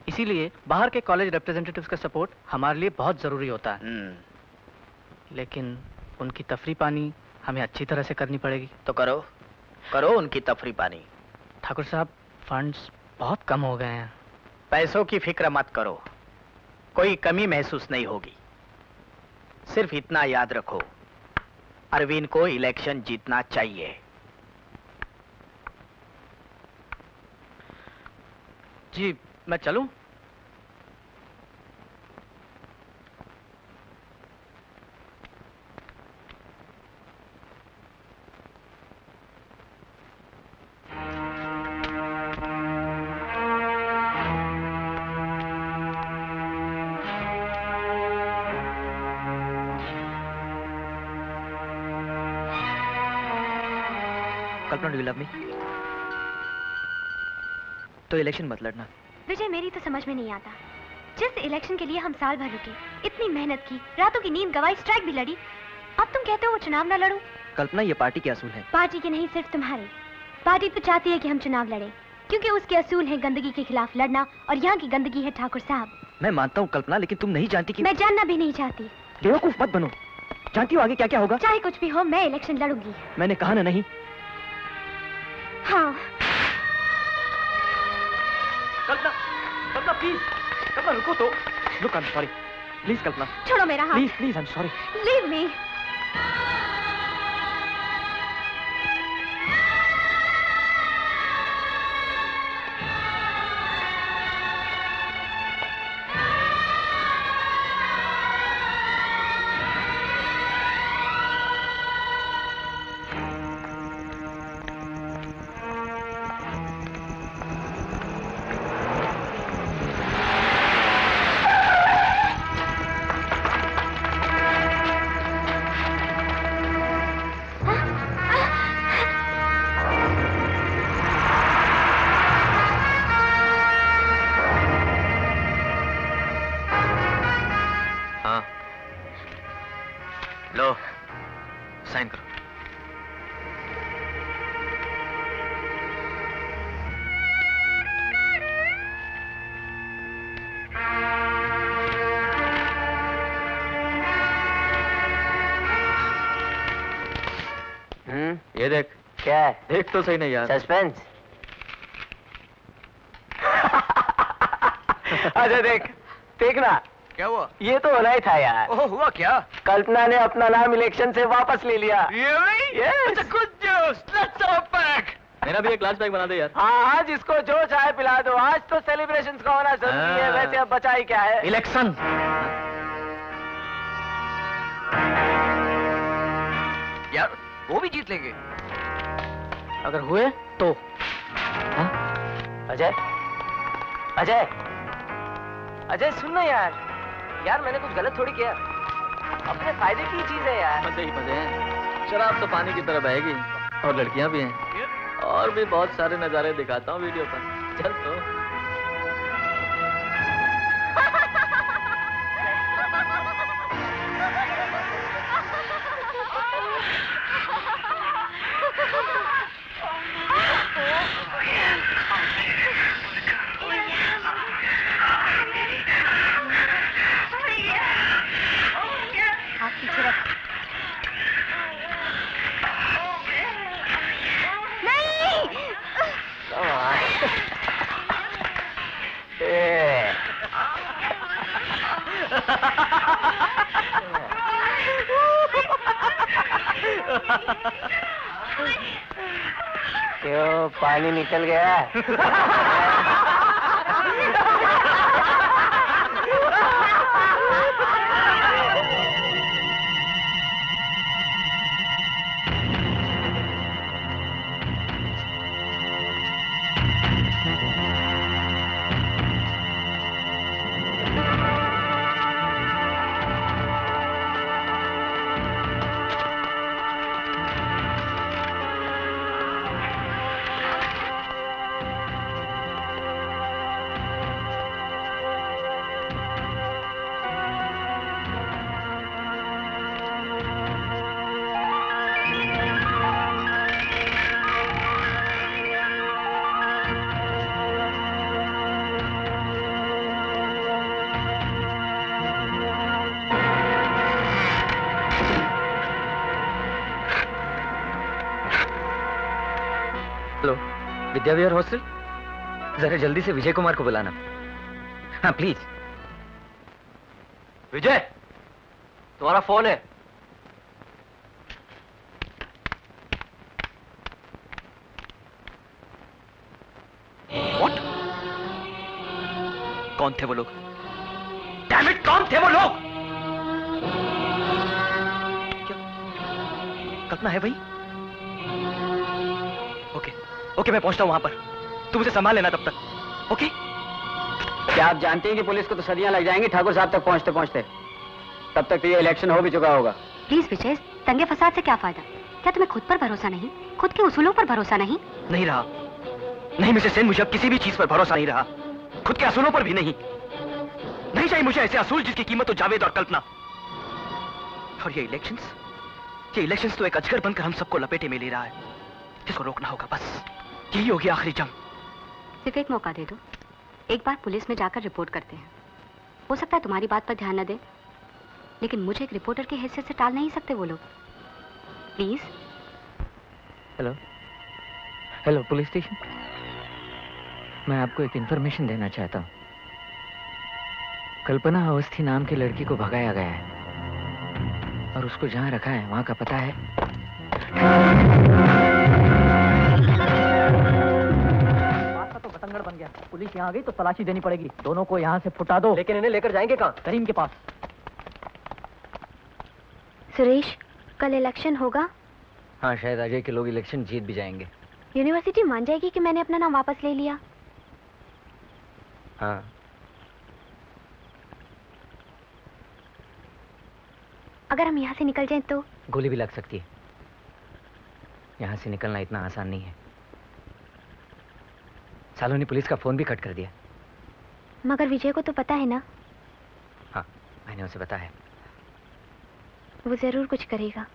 S4: इसीलिए बाहर के कॉलेज रिप्रेजेंटेटिव्स का सपोर्ट हमारे लिए बहुत जरूरी होता है। लेकिन उनकी तफरी पानी हमें अच्छी तरह से करनी पड़ेगी।
S2: तो करो करो उनकी तफरी पानी।
S4: ठाकुर साहब, फंड्स बहुत कम हो गए हैं।
S2: पैसों की फिक्र मत करो, कोई कमी महसूस नहीं होगी। सिर्फ इतना याद रखो, अरविंद को इलेक्शन जीतना चाहिए।
S4: जी मैं चलूं?
S15: कल्पना, डू यू लव मी? तो इलेक्शन मत लड़ना।
S10: विजय, मेरी तो समझ में नहीं आता, जिस इलेक्शन के लिए हम साल भर रुके, इतनी मेहनत की, रातों की नींद गवाई, स्ट्राइक भी लड़ी, अब तुम कहते हो वो चुनाव ना लड़ूं?
S15: कल्पना, ये पार्टी के असूल है।
S10: पार्टी के नहीं, सिर्फ तुम्हारे। पार्टी तो चाहती है कि हम चुनाव लड़ें, क्योंकि उसके असूल है गंदगी के खिलाफ लड़ना, और यहाँ की गंदगी है ठाकुर साहब।
S15: मैं मानता हूँ कल्पना, लेकिन तुम नहीं जानती कि
S10: मैं जानना भी नहीं चाहती।
S15: बेवकूफ मत बनो। जानती हो आगे क्या क्या होगा?
S10: चाहे कुछ भी हो, मैं इलेक्शन लड़ूंगी।
S15: मैंने कहा ना नहीं।
S10: हाँ,
S15: कल्पना, कल्पना प्लीज, कल्पना रुको तो। Look, I am sorry. Please Kalpana.
S10: छोड़ो मेरा हाथ।
S15: Please please, I am sorry.
S10: Leave me.
S6: लो, साइन करो।
S8: ये देख।
S3: क्या है?
S8: देख तो सही नहीं यार।
S3: सस्पेंस।
S8: अच्छा देख, देखना।
S6: क्या हुआ?
S8: ये तो होना ही था यार।
S6: ओह, हुआ क्या?
S8: कल्पना ने अपना नाम इलेक्शन से वापस ले लिया।
S6: Really?
S8: Yes.
S6: It's a good news. Let's have a pack.
S15: मेरा भी एक ग्लास पैक बना दे यार।
S8: हाँ हाँ, जिसको जो चाहे पिला दो। आज तो सेलिब्रेशंस का होना जरूरी है। वैसे अब बचा ही क्या है?
S15: इलेक्शन।
S6: यार वो भी जीत लेंगे।
S8: अगर हुए तो। हाँ? अजय, अजय, अजय सुनना यार। यार मैंने कुछ गलत थोड़ी किया। अपने फायदे की चीज है यार।
S15: मजे ही मजे हैं। शराब तो पानी की तरह बहेगी और लड़कियां भी हैं। और भी बहुत सारे नजारे दिखाता हूँ वीडियो पर। चल तो।
S3: क्यों, पानी निकल गया?
S8: विद्या विहार हॉस्टल, जरा जल्दी से विजय कुमार को बुलाना। हाँ प्लीज।
S6: विजय, तुम्हारा फोन है।
S15: What? कौन थे वो लोग? Damn it, कौन थे वो लोग? क्या कल्पना है भाई? ओके, मैं पहुंचता हूं वहां पर। तुम उसे संभाल लेना तब तक। ओके?
S11: क्या आप जानते हैं कि पुलिस को तो सदियां लग जाएंगी ठाकुर साहब तक पहुंचते पहुंचते? तब तक तो ये इलेक्शन हो भी चुका होगा।
S10: प्लीज विजय, दंगे फसाद से क्या फायदा? क्या तुम्हें खुद पर भरोसा नहीं? खुद के उसूलों पर भरोसा नहीं?
S15: नहीं रहा। नहीं मिसेस सेन, मुझे अब किसी भी चीज पर भरोसा नहीं रहा। खुद के असूलों पर भी नहीं। नहीं चाहिए मुझे ऐसे असूल जिसकी कीमत हो जावेद और कल्पना। और ये इलेक्शंस तो एक अजगर बनकर हम सबको लपेटे में ले रहा है, जिसको रोकना होगा। बस यही होगी आखिरी जंग।
S10: सिर्फ एक मौका दे दो। एक बार पुलिस में जाकर रिपोर्ट करते हैं। हो सकता है तुम्हारी बात पर ध्यान न दे, लेकिन मुझे एक रिपोर्टर की हैसियत से टाल नहीं सकते वो लोग। Please.
S8: Hello, hello police station.
S13: मैं आपको एक इंफॉर्मेशन देना चाहता हूँ। कल्पना अवस्थी नाम की लड़की को भगाया गया है और उसको जहाँ रखा है वहाँ का पता है।
S4: रास्ता तो बतंगड़ बन गया। पुलिस यहाँ आ गई तो तलाशी देनी पड़ेगी। दोनों को यहाँ से फुटा दो।
S5: लेकिन इन्हें लेकर जाएंगे कहाँ?
S4: करीम के पास।
S7: सुरेश, कल इलेक्शन होगा?
S14: हाँ, शायद अजय के लोग इलेक्शन जीत भी जाएंगे।
S7: यूनिवर्सिटी मान जाएगी कि मैंने अपना नाम वापस ले लिया?
S14: हाँ।
S7: अगर हम यहाँ से निकल जाएं तो?
S14: गोली भी लग सकती है। यहाँ से निकलना इतना आसान नहीं है। सालों ने पुलिस का फोन भी कट कर दिया।
S7: मगर विजय को तो पता है ना?
S14: हाँ, मैंने उसे बताया।
S7: वो जरूर कुछ करेगा।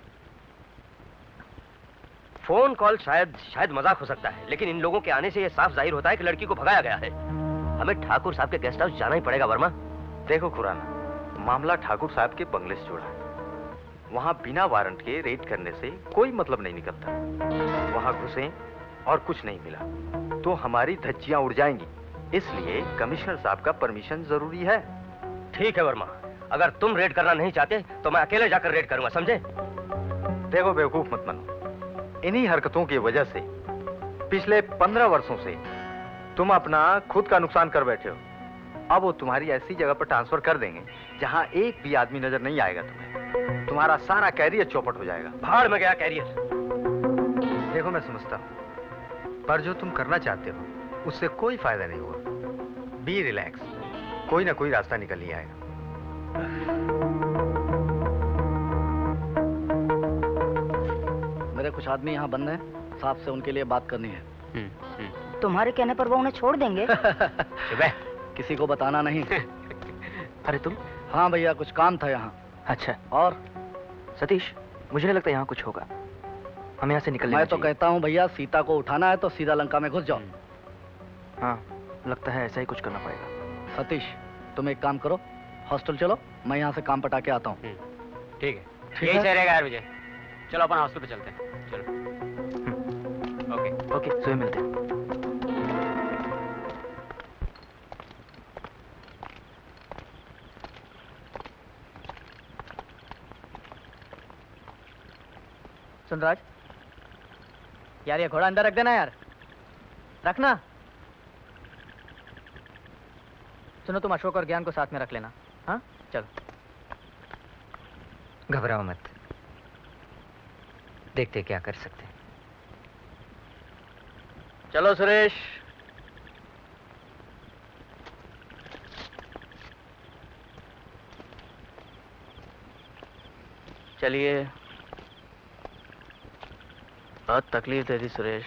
S12: फोन कॉल शायद मजाक हो सकता है, लेकिन इन लोगों के आने से यह साफ जाहिर होता है कि लड़की को भगाया गया है। हमें ठाकुर साहब के गेस्ट हाउस जाना ही पड़ेगा वर्मा।
S20: देखो खुराना, मामला ठाकुर साहब के बंगले से जुड़ा है। वहां बिना वारंट के रेड करने से कोई मतलब नहीं निकलता। वहां घुसे और कुछ नहीं मिला तो हमारी धज्जियां उड़ जाएंगी। इसलिए कमिश्नर साहब का परमिशन जरूरी है।
S12: ठीक है वर्मा, अगर तुम रेड करना नहीं चाहते तो मैं अकेले जाकर रेड करूंगा, समझे?
S20: देखो बेवकूफ मत बनो। इन्हीं हरकतों की वजह से पिछले 15 वर्षों से तुम अपना खुद का नुकसान कर बैठे हो। अब वो तुम्हारी ऐसी जगह पर ट्रांसफर कर देंगे जहां एक भी आदमी नजर नहीं आएगा तुम्हें। तुम्हारा सारा कैरियर चौपट हो जाएगा।
S12: भाड़ में गया कैरियर।
S20: देखो मैं समझता हूं, पर जो तुम करना चाहते हो उससे कोई फायदा नहीं होगा। बी रिलैक्स, कोई ना कोई रास्ता निकल ही आएगा।
S2: मेरे कुछ आदमी यहाँ बंद हैं, साहब से उनके लिए बात करनी है।
S17: तुम्हारे कहने पर वो उन्हें छोड़ देंगे?
S2: किसी को बताना नहीं।
S15: अरे तुम?
S2: हाँ भैया, कुछ काम था यहाँ।
S15: अच्छा।
S2: और
S15: सतीश, मुझे नहीं लगता यहाँ कुछ होगा। हम यहाँ से निकलने
S2: मैं तो कहता हूँ भैया, सीता को उठाना है तो सीधा लंका में घुस जाओ।
S15: हाँ, लगता है ऐसा ही कुछ करना पड़ेगा।
S2: सतीश, तुम एक काम करो, हॉस्टल चलो, मैं यहाँ से काम पटा के आता हूँ।
S11: ठीक है, यही सही रहेगा यार विजय। चलो अपन हॉस्टल पे चलते हैं। चलो।
S15: ओके, सुबह मिलते हैं।
S4: सुन राज, यार ये घोड़ा अंदर रख देना यार, रखना। सुनो, तुम अशोक और ज्ञान को साथ में रख लेना। हाँ चलो।
S14: घबराओ मत, देखते क्या कर सकते हैं।
S1: चलो सुरेश। चलिए। बहुत तकलीफ दे दी सुरेश।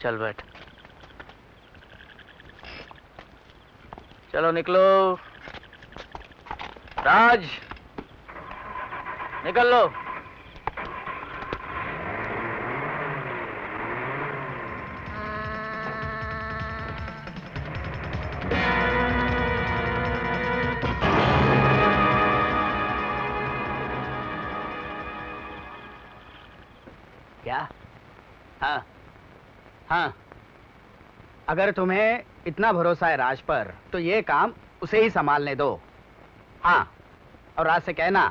S1: चल बैठ। चलो निकलो। राज, निकल लो।
S2: क्या? हाँ हाँ, अगर तुम्हें इतना भरोसा है राज पर तो ये काम उसे ही संभालने दो। हाँ, और राज से कहना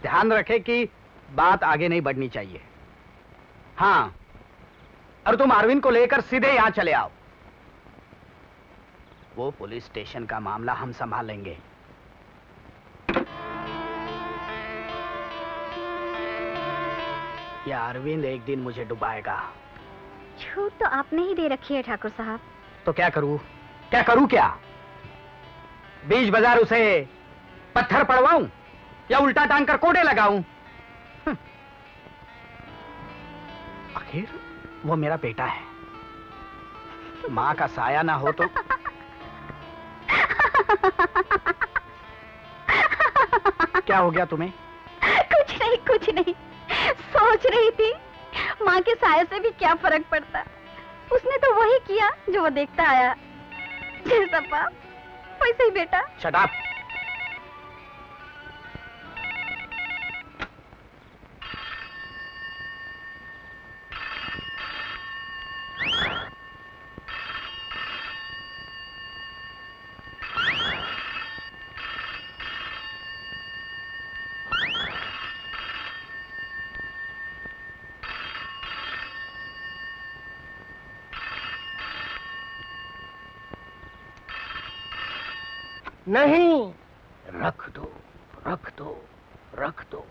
S2: ध्यान रखे कि बात आगे नहीं बढ़नी चाहिए। हाँ, और तुम अरविंद को लेकर सीधे यहाँ चले आओ। वो पुलिस स्टेशन का मामला हम संभाल लेंगे। या अरविंद एक दिन मुझे डुबाएगा।
S7: छूट तो आपने ही दे रखी है ठाकुर साहब।
S2: तो क्या करूं? क्या करूं? क्या बीच बाजार उसे पत्थर पड़वाऊं या उल्टा टांग कर कोड़े लगाऊं? आखिर वो मेरा बेटा है। माँ का साया ना हो तो। क्या हो गया तुम्हें?
S7: कुछ नहीं, सोच रही थी माँ के साये से भी क्या फर्क पड़ता। उसने तो वही किया जो वो देखता आया। जैसा बाप वैसे ही बेटा।
S2: Shut up.
S14: नहीं, रख दो, रख दो, रख दो।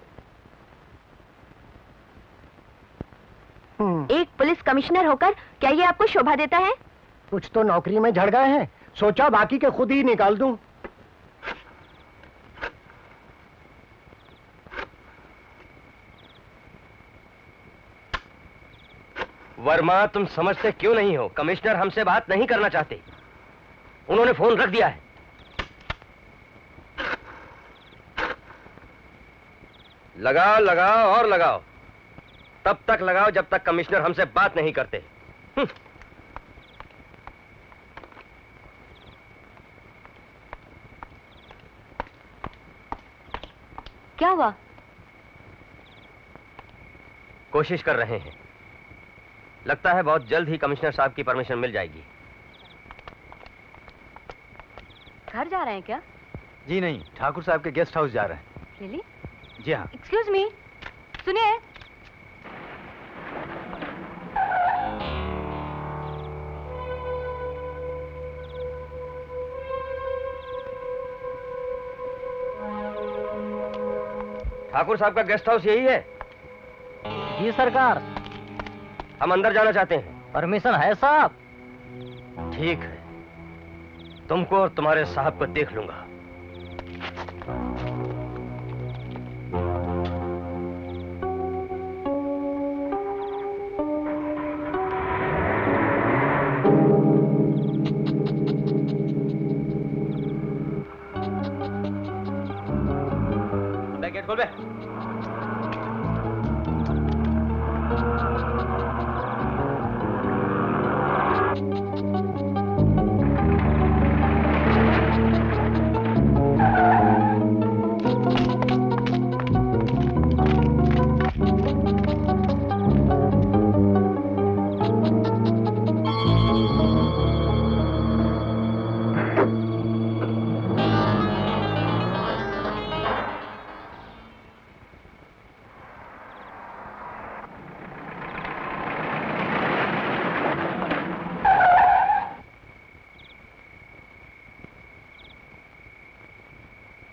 S7: एक पुलिस कमिश्नर होकर क्या ये आपको शोभा देता है?
S14: कुछ तो नौकरी में झड़ गए हैं, सोचा बाकी के खुद ही निकाल दूं।
S12: वर्मा, तुम समझते क्यों नहीं हो? कमिश्नर हमसे बात नहीं करना चाहते, उन्होंने फोन रख दिया है। लगाओ लगाओ और लगाओ, तब तक लगाओ जब तक कमिश्नर हमसे बात नहीं करते।
S7: क्या हुआ?
S12: कोशिश कर रहे हैं, लगता है बहुत जल्द ही कमिश्नर साहब की परमिशन मिल जाएगी।
S7: घर जा रहे हैं क्या?
S20: जी नहीं, ठाकुर साहब के गेस्ट हाउस जा रहे हैं।
S7: Really?
S20: जी हाँ।
S7: एक्सक्यूज मी, सुनिए।
S12: ठाकुर साहब का गेस्ट हाउस यही है?
S4: जी सरकार।
S12: हम अंदर जाना चाहते हैं।
S4: परमिशन है साहब।
S12: ठीक है, तुमको और तुम्हारे साहब को देख लूंगा।
S6: गेट खोल बे।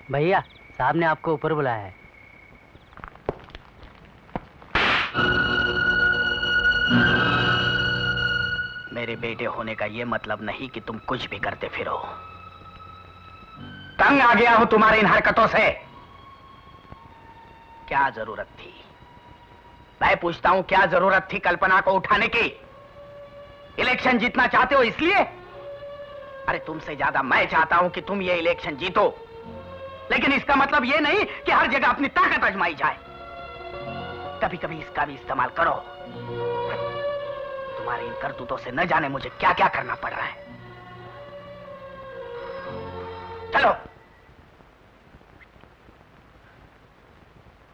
S21: भैया, साहब ने आपको ऊपर बुलाया है।
S2: मेरे बेटे होने का ये मतलब नहीं कि तुम कुछ भी करते फिरो। तंग आ गया हूं तुम्हारी इन हरकतों से। क्या जरूरत थी? मैं पूछता हूं, क्या जरूरत थी कल्पना को उठाने की? इलेक्शन जीतना चाहते हो इसलिए? अरे तुमसे ज्यादा मैं चाहता हूं कि तुम ये इलेक्शन जीतो, लेकिन इसका मतलब ये नहीं कि हर जगह अपनी ताकत आजमाई जाए। कभी कभी इसका भी इस्तेमाल करो। तुम्हारी इन करतूतों से न जाने मुझे क्या क्या करना पड़ रहा है। चलो।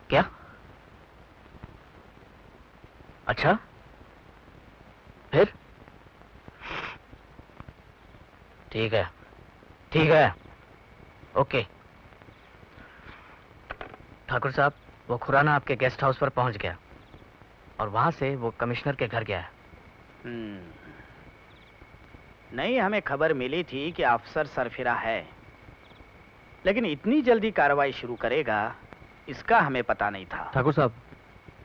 S4: क्या? अच्छा, फिर? ठीक है, ठीक है, ओके। ठाकुर साहब, वो खुराना आपके गेस्ट हाउस पर पहुंच गया और वहां से वो कमिश्नर के घर गया है।
S2: नहीं, हमें खबर मिली थी कि अफसर सरफिरा है, लेकिन इतनी जल्दी कार्रवाई शुरू करेगा इसका हमें पता नहीं था।
S15: ठाकुर साहब,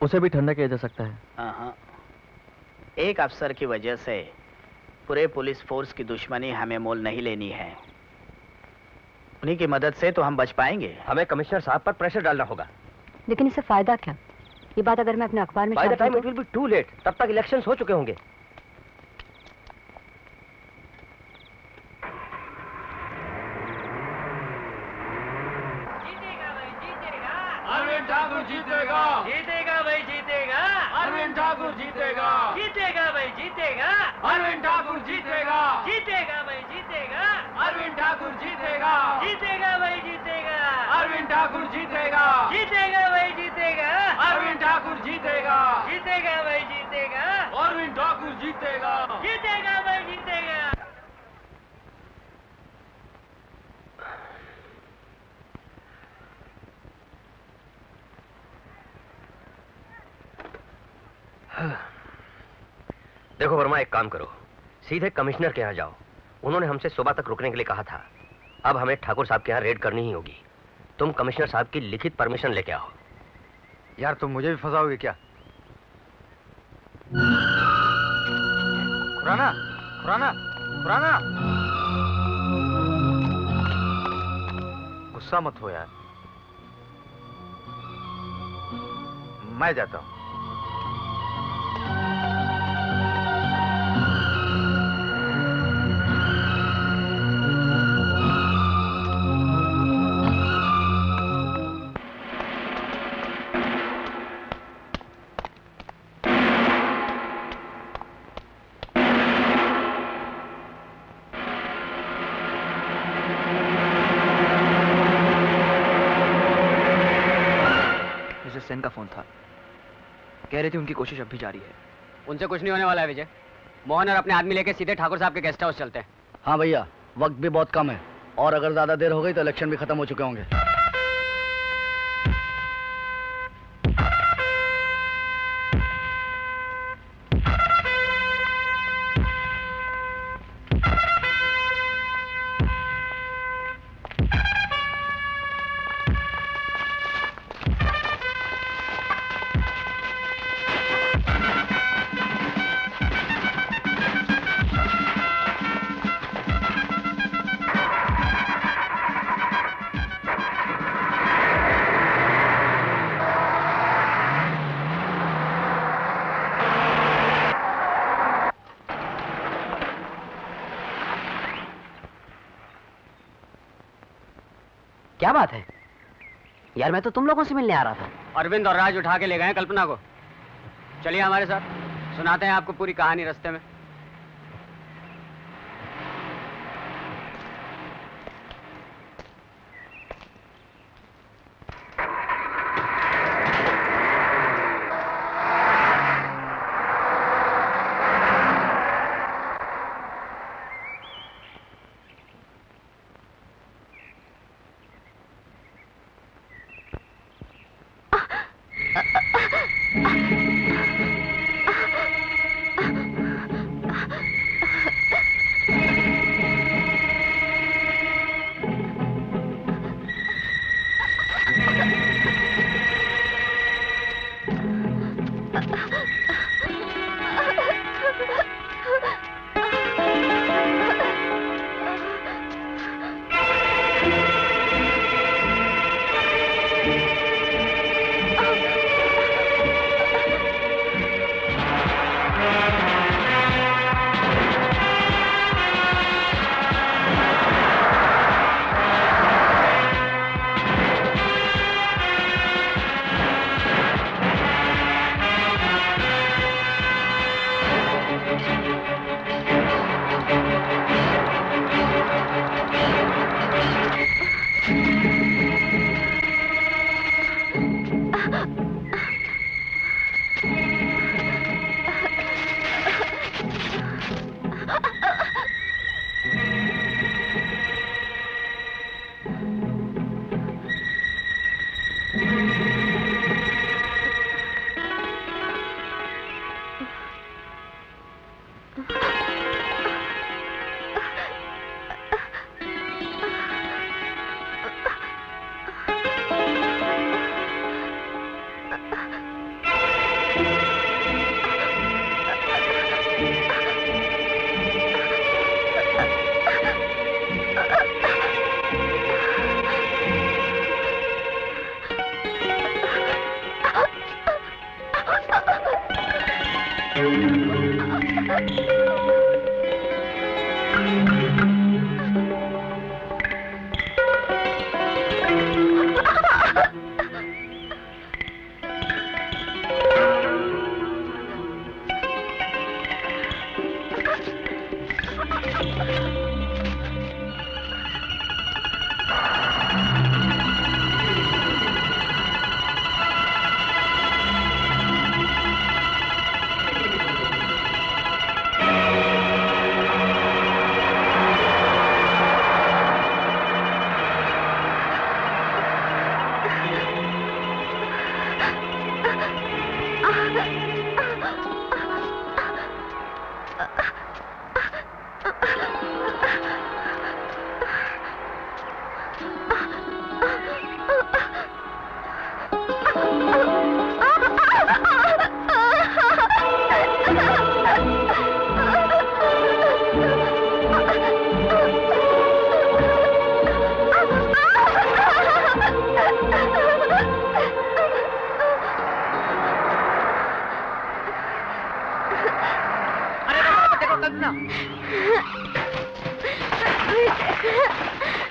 S15: उसे भी ठंडा किया जा सकता है।
S2: हाँ, एक अफसर की वजह से पूरे पुलिस फोर्स की दुश्मनी हमें मोल नहीं लेनी है। उन्हीं की मदद से तो हम बच पाएंगे।
S12: हमें कमिश्नर साहब पर प्रेशर डालना होगा।
S10: लेकिन इससे फायदा क्या? ये बात अगर मैं अपने अखबार में
S12: बाय द
S10: छाप
S12: टाइम
S10: दूं
S12: it will be too late. तब तक इलेक्शंस हो चुके होंगे।
S18: अरविंद ठाकुर जीतेगा, जीतेगा भाई जीतेगा। अरविंद ठाकुर जीतेगा, जीतेगा भाई जीतेगा। अरविंद ठाकुर जीतेगा, जीतेगा भाई जीतेगा। अरविंद ठाकुर जीतेगा, जीतेगा भाई जीतेगा। अरविंद ठाकुर जीतेगा, जीतेगा भाई जीतेगा। अरविंद ठाकुर जीतेगा, जीतेगा भाई जीतेगा। अरविंद ठाकुर जीतेगा, जीतेगा भाई जीतेगा।
S12: देखो वर्मा, एक काम करो, सीधे कमिश्नर के यहाँ जाओ। उन्होंने हमसे सुबह तक रुकने के लिए कहा था। अब हमें ठाकुर साहब के यहाँ रेड करनी ही होगी। तुम कमिश्नर साहब की लिखित परमिशन लेके आओ।
S20: यार तुम मुझे भी फंसाओगे क्या? खुराना, खुराना, खुराना, गुस्सा मत हो यार, मैं जाता हूं।
S15: सेन का फोन था, कह रहे थे उनकी कोशिश अब भी जारी है।
S11: उनसे कुछ नहीं होने वाला है विजय। मोहन और अपने आदमी लेके सीधे ठाकुर साहब के गेस्ट हाउस चलते हैं।
S14: हाँ भैया, वक्त भी बहुत कम है और अगर ज्यादा देर हो गई तो इलेक्शन भी खत्म हो चुके होंगे।
S3: क्या बात है यार, मैं तो तुम लोगों से मिलने आ रहा था।
S11: अरविंद और राज उठा के ले गए हैं कल्पना को। चलिए हमारे साथ, सुनाते हैं आपको पूरी कहानी रास्ते में।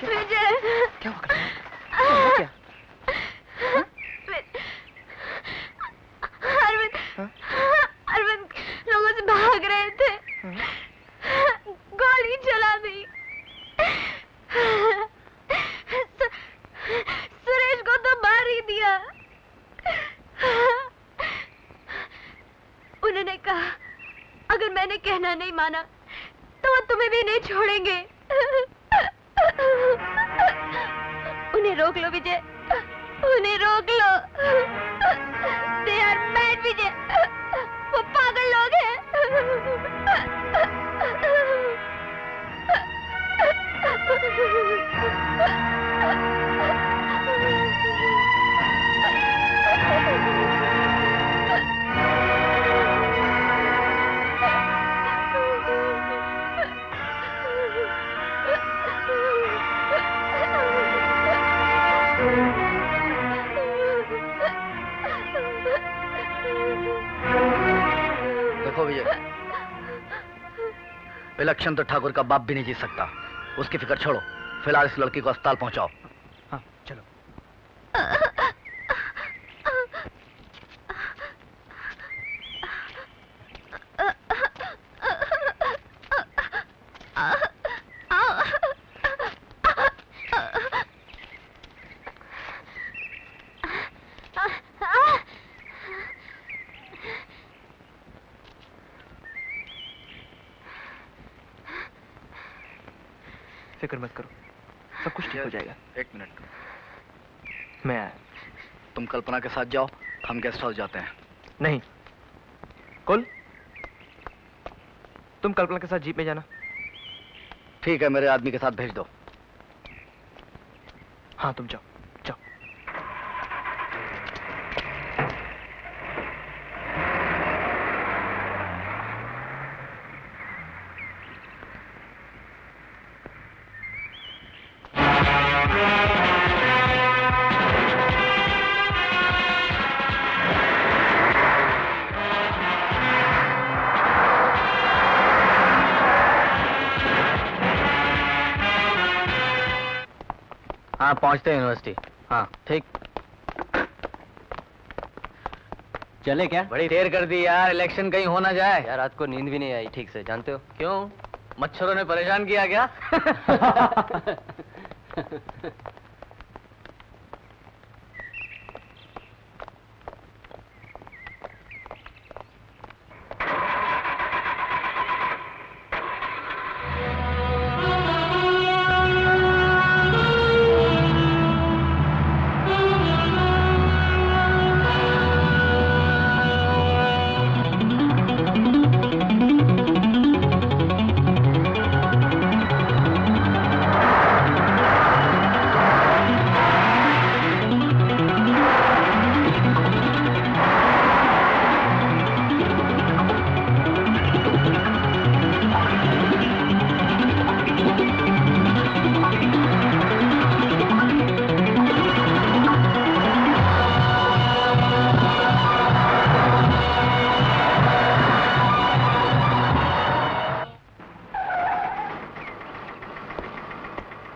S7: विजय
S15: क्या हुआ? क्या?
S7: अरविंद लोगों से भाग रहे थे, गोली चला दी। सुरेश को तो मार ही दिया। उन्होंने कहा अगर मैंने कहना नहीं माना तो वो तुम्हें भी नहीं छोड़ेंगे। उन्हें रोक लो विजय, उन्हें रोक लो। They are mad विजय, वो पागल लोग हैं।
S14: देखो विजय, इलेक्शन तो ठाकुर का बाप भी नहीं जीत सकता। उसकी फिक्र छोड़ो, फिलहाल इस लड़की को अस्पताल पहुंचाओ।
S15: हाँ चलो। फिक्र मत करो, सब कुछ ठीक हो जाएगा।
S14: एक मिनट,
S15: मैं आया।
S14: तुम कल्पना के साथ जाओ, हम गेस्ट हाउस जाते हैं।
S15: नहीं कुल, तुम कल्पना के साथ जीप में जाना।
S14: ठीक है, मेरे आदमी के साथ भेज दो।
S15: हाँ तुम जाओ जाओ।
S1: हाँ पहुंचते हैं यूनिवर्सिटी। हाँ ठीक।
S13: चले क्या?
S1: बड़ी देर कर दी यार, इलेक्शन कहीं हो ना जाए।
S13: यार रात को नींद भी नहीं आई ठीक से, जानते हो
S1: क्यों? मच्छरों ने परेशान किया क्या?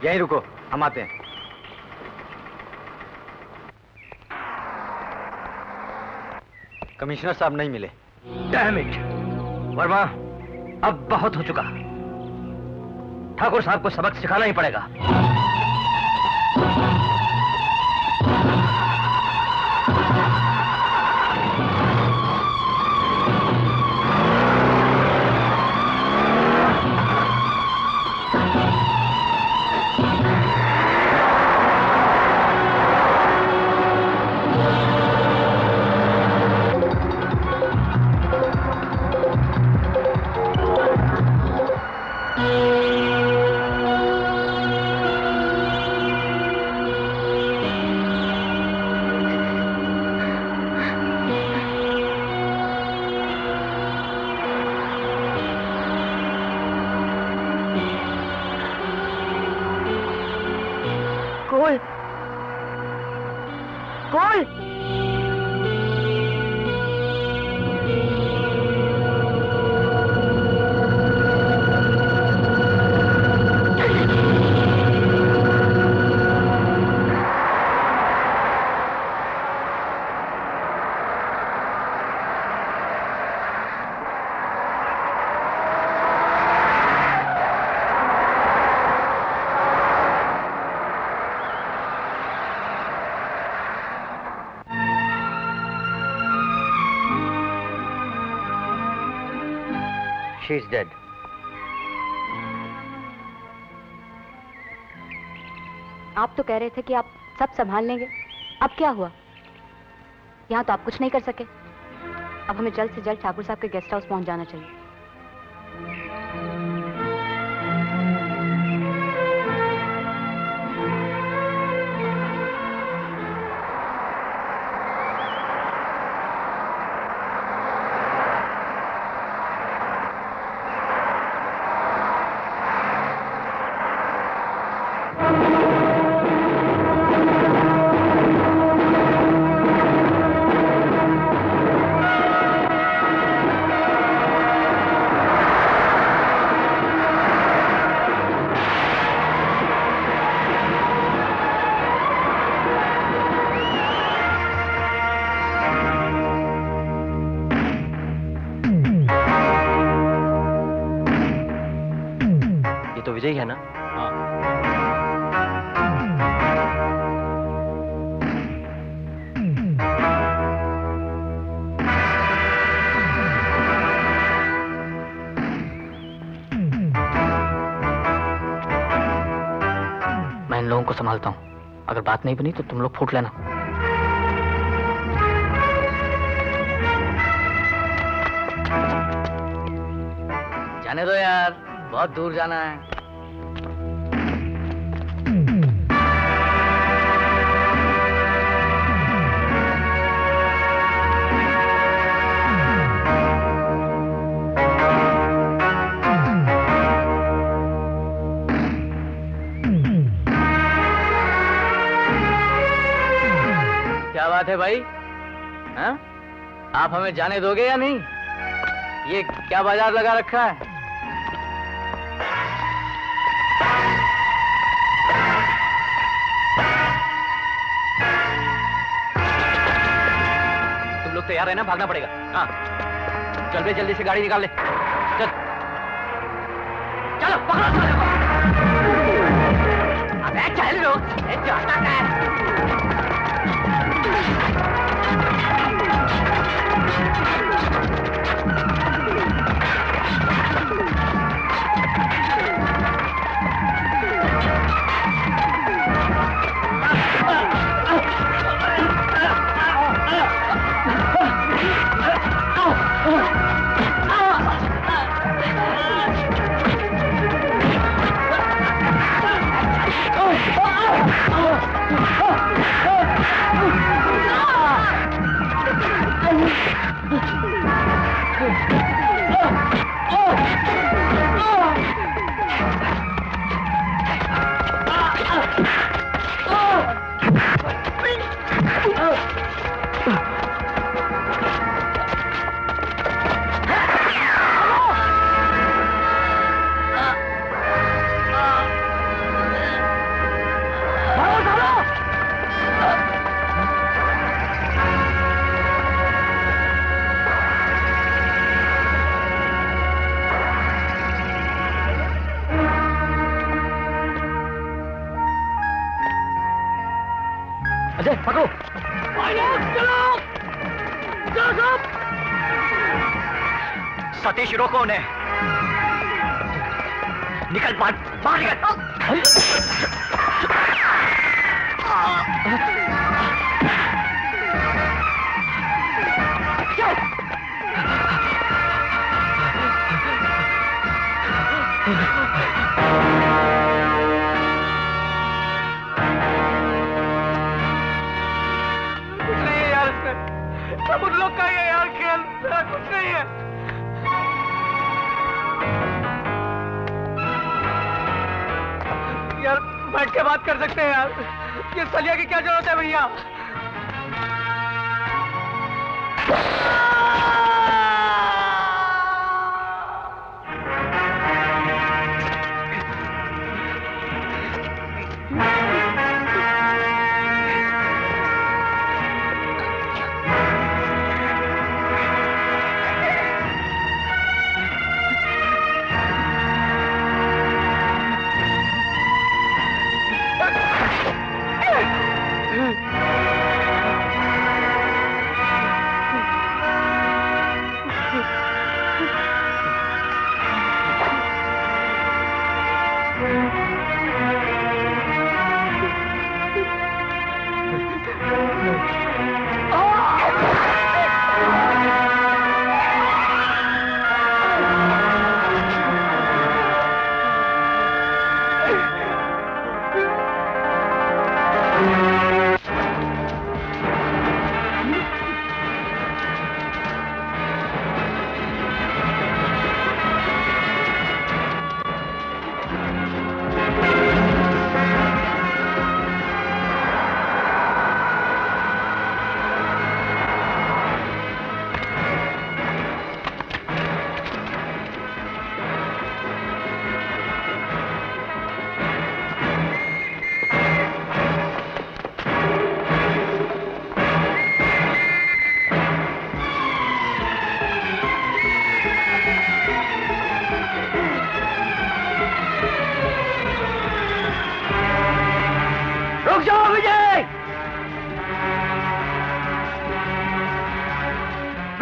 S20: यहीं रुको, हम आते हैं। कमिश्नर साहब नहीं मिले।
S14: Damn it! वर्मा, अब बहुत हो चुका। ठाकुर साहब को सबक सिखाना ही पड़ेगा।
S12: She is dead.
S10: आप तो कह रहे थे कि आप सब संभाल लेंगे, अब क्या हुआ? यहाँ तो आप कुछ नहीं कर सके। अब हमें जल्द से जल्द ठाकुर साहब के गेस्ट हाउस पहुंच जाना चाहिए।
S12: विजय है ना? हाँ।
S4: मैं इन लोगों को संभालता हूँ, अगर बात नहीं बनी तो तुम लोग फूट लेना। जाने दो यार, बहुत दूर जाना है। क्या बात है भाई? हाँ? आप हमें जाने दोगे या नहीं? ये क्या बाजार लगा रखा है? तुम लोग तैयार है ना? भागना पड़ेगा। हाँ, चल बे, जल्दी से गाड़ी निकाल ले। चल, चलो पकड़ो। अबे चल लो, जाता है। पकड़ो। सतीश रोको उन्हें। निकल, बाहर निकल।
S18: सब उन लोग का ये यार खेल, कुछ नहीं है। यार बैठ के बात कर सकते हैं यार, ये सलिया की क्या जरूरत है भैया?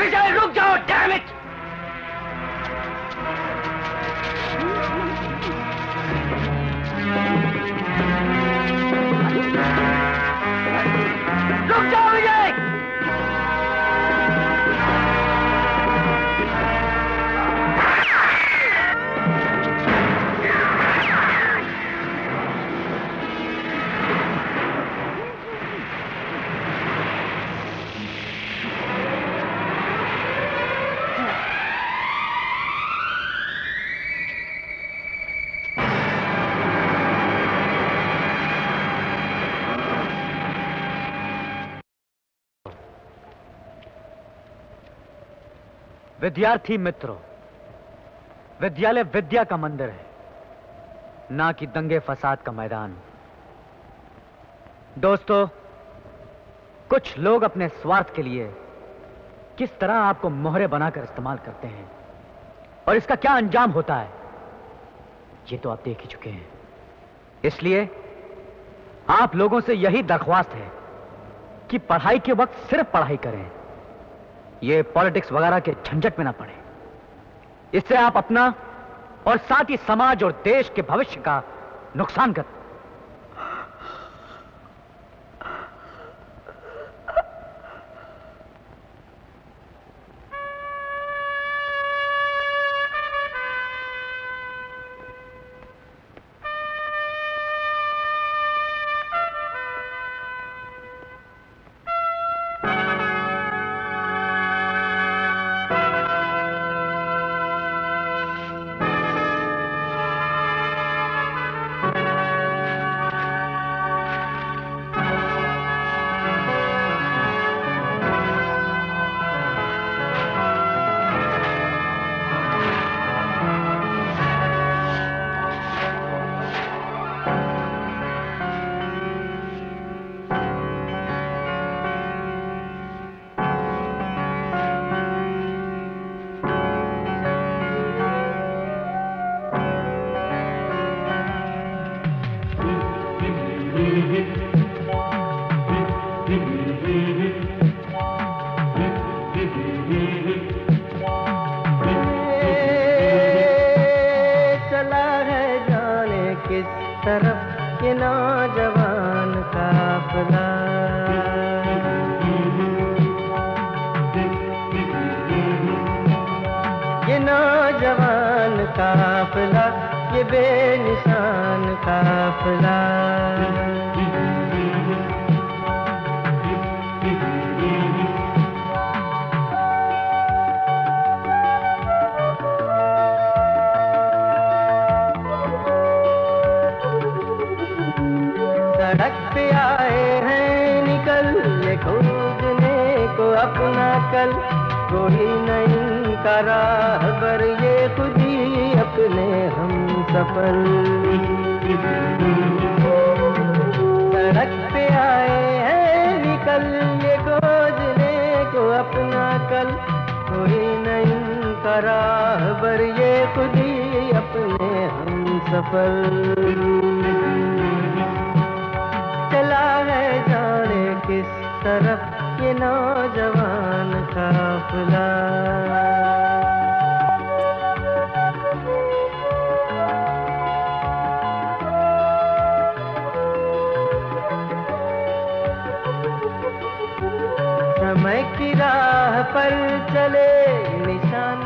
S14: विजय रुक जाओ, डैम इट! रुक जाओ विजय!
S5: विद्यार्थी मित्रों, विद्यालय विद्या का मंदिर है, ना कि दंगे फसाद का मैदान। दोस्तों, कुछ लोग अपने स्वार्थ के लिए किस तरह आपको मोहरे बनाकर इस्तेमाल करते हैं और इसका क्या अंजाम होता है, ये तो आप देख ही चुके हैं। इसलिए आप लोगों से यही दरख्वास्त है कि पढ़ाई के वक्त सिर्फ पढ़ाई करें, ये पॉलिटिक्स वगैरह के झंझट में ना पड़े। इससे आप अपना और साथ ही समाज और देश के भविष्य का नुकसान करते।
S16: चला है जाने किस तरफ ये नौजवान काफिला, ये नौजवान काफिला, ये बेनिशान काफिला। सड़क पे आए हैं निकल ये खोजने को अपना कल, कोई नहीं का राहबर ये खुद ही अपने हम सफल। सड़क पे आए हैं निकल ये खोजने को अपना कल, कोई नहीं का राहबर ये खुद ही अपने हम सफल। चला है जाने किस तरफ ये नौजवान काफिला। समय की राह पर चले निशान